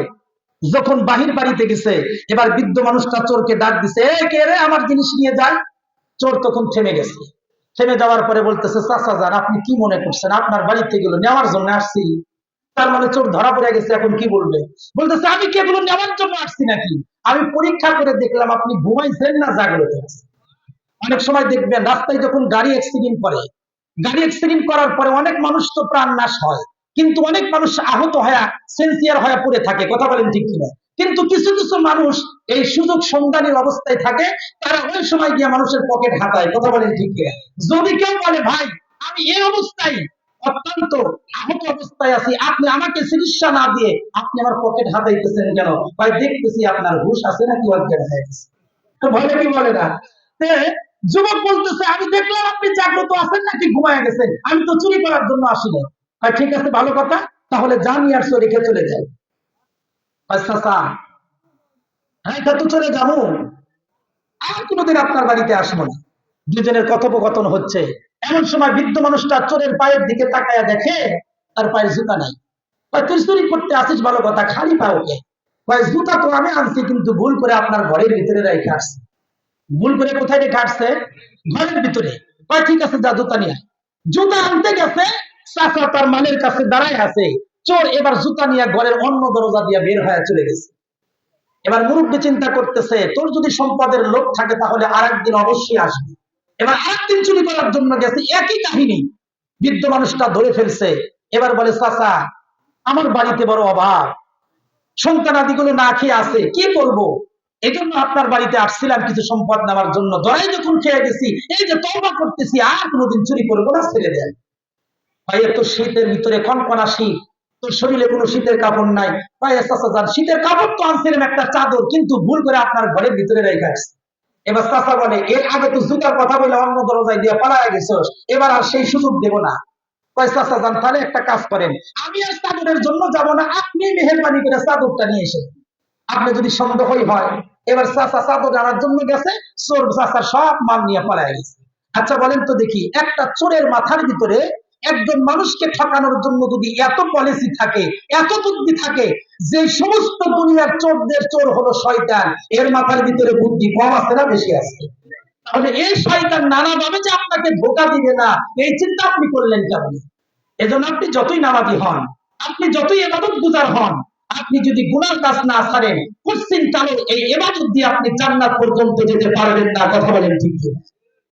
যখন বাহির বাড়িতে গেছে, এবার বৃদ্ধ মানুষটা চোরকে ডাক দিছে, এ কে রে, আমার জিনিস নিয়ে যায়। চোর তখন থেমে গেছে। থেমে যাওয়ার পরে বলতেছে, চাচা যান, আপনি কি মনে করছেন আপনার বাড়িতে এগুলো নেওয়ার জন্য আসছি? তার মানে চোর ধরা পড়ে গেছে, এখন কি বলবে? বলতেছে, আমি কি এগুলো নেওয়ার জন্য আসছি নাকি? আমি পরীক্ষা করে দেখলাম আপনি ঘুমাইছেন না জাগ্রত আছেন। অনেক সময় দেখবেন রাস্তায় যখন গাড়ি অ্যাক্সিডেন্ট করার পরে অনেক মানুষ তো প্রাণ নাশ হয়, কিন্তু অনেক মানুষ আহত হয়ে সেন্সিয়ার হয়ে পড়ে থাকে। কথা বলেন ঠিক কিনা? কিন্তু কিছু কিছু মানুষ এই সুযোগ সন্ধানের অবস্থায় থাকে, তারা ওই সময় গিয়ে মানুষের পকেট হাতায়। কথা বলেন ঠিক কিনা? যদি কেউ বলে, ভাই আমি এই অবস্থায় অত্যন্ত আহত অবস্থায় আছি, আপনি আমাকে চিকিৎসা না দিয়ে আপনি আমার পকেট হাতাইতেছেন কেন? ভাই দেখতেছি আপনার হুঁশ আছে নাকি অজ্ঞান হয়ে গেছে। তো বলে কি বলে না? যুবক বলতেছে, আমি দেখলাম আপনি জাগ্রত আছেন নাকি ঘুমায় গেছেন, আমি তো চুরি করার জন্য আসিনি। ঠিক আছে, ভালো কথা, তাহলে জানি আর রেখে চলে যাই। আচ্ছা হ্যাঁ, তা তো চলে যাবো, আর কোনোদিন আপনার বাড়িতে আসবো না। দুজনের কথোপকথন হচ্ছে, এমন সময় বৃদ্ধ মানুষটা চোরের পায়ের দিকে তাকায়া দেখে তার পায়ের জুতা নাই। তুই চুরি করতে আসিস ভালো কথা, খালি পা ওকে। জুতা তো আমি আনছি, কিন্তু ভুল করে আপনার ঘরের ভিতরে রেখে আসছি। ভুল করে কোথায় রেখে আসছে? ঘরের ভিতরে। ঠিক আছে, যা জুতা নিয়ে। জুতা আনতে গেছে, চাচা তার মালের কাছে দাঁড়ায় আছে। চোর এবার জুতা নিয়ে ঘরের অন্য দরজা দিয়ে বের হয়ে চলে গেছে। এবার মুরব্বী চিন্তা করতেছে, তোর যদি সম্পদের লোভ থাকে তাহলে আরেকদিন অবশ্যই আসবে। এবার আরেকদিন চুরি করার জন্য গেছে, একই কাহিনী। বৃদ্ধ মানুষটা ধরে ফেলছে। এবার বলে, চাচা আমার বাড়িতে বড় অভাব, সন্তানাদিগুলো না খেয়ে আছে, কি করব? এই জন্য আপনার বাড়িতে আসছিলাম কিছু সম্পদ নেওয়ার জন্য। ধরাই যখন খেয়ে গেছি, এই যে তওবা করতেছি, আর কোনোদিন চুরি করবো না, ছেড়ে দেন। ভাই এত শীতের ভিতরে, কনকনা শীত, তোর শরীরে কোনো শীতের কাপড় নাই। ভাই চাচা যান, শীতের কাপড় তো আনছিলাম একটা চাদর, কিন্তু ভুল করে আপনার ঘরের ভিতরে রেখে আসছি। এবার চাচা বলে, এর আগে তো জুতার কথা বলে অন্য দরজায় দিয়ে পালায় গেছস, এবার আর সেই সুযোগ দেব না। চাচা যান, তাহলে একটা কাজ করেন, আমি আর চাদরের জন্য যাব না, আপনি মেহেরবানি করে চাদরটা নিয়ে এসে, আপনি যদি সন্দেহই হয়। এবার চাচা চাদর আনার জন্য গেছে, চোর চাচার সব মাল নিয়ে পালায় গেছে। আচ্ছা বলেন তো দেখি, একটা চোরের মাথার ভিতরে একজন মানুষকে ঠকানোর জন্য যদি এত পলিসি থাকে, এত বুদ্ধি থাকে, যে সমস্ত দুনিয়ার চোরদের চোর হলো শয়তান, এর মাথার ভিতরে বুদ্ধি কম আছে না বেশি আছে? তাহলে এই শয়তান নানাভাবে যে আপনাকে ধোঁকা দিবে না, এই চিন্তা আপনি করলেন কেমন? এজন্য আপনি যতই নামাজি হন, আপনি যতই এবাদত গুজার হন, আপনি যদি গুনার কাজ না ছাড়েন, কোশ্চিন কালো এই এবাদত দিয়ে আপনি জান্নাত পর্যন্ত যেতে পারবেন না। কথা বলেন ঠিক কি?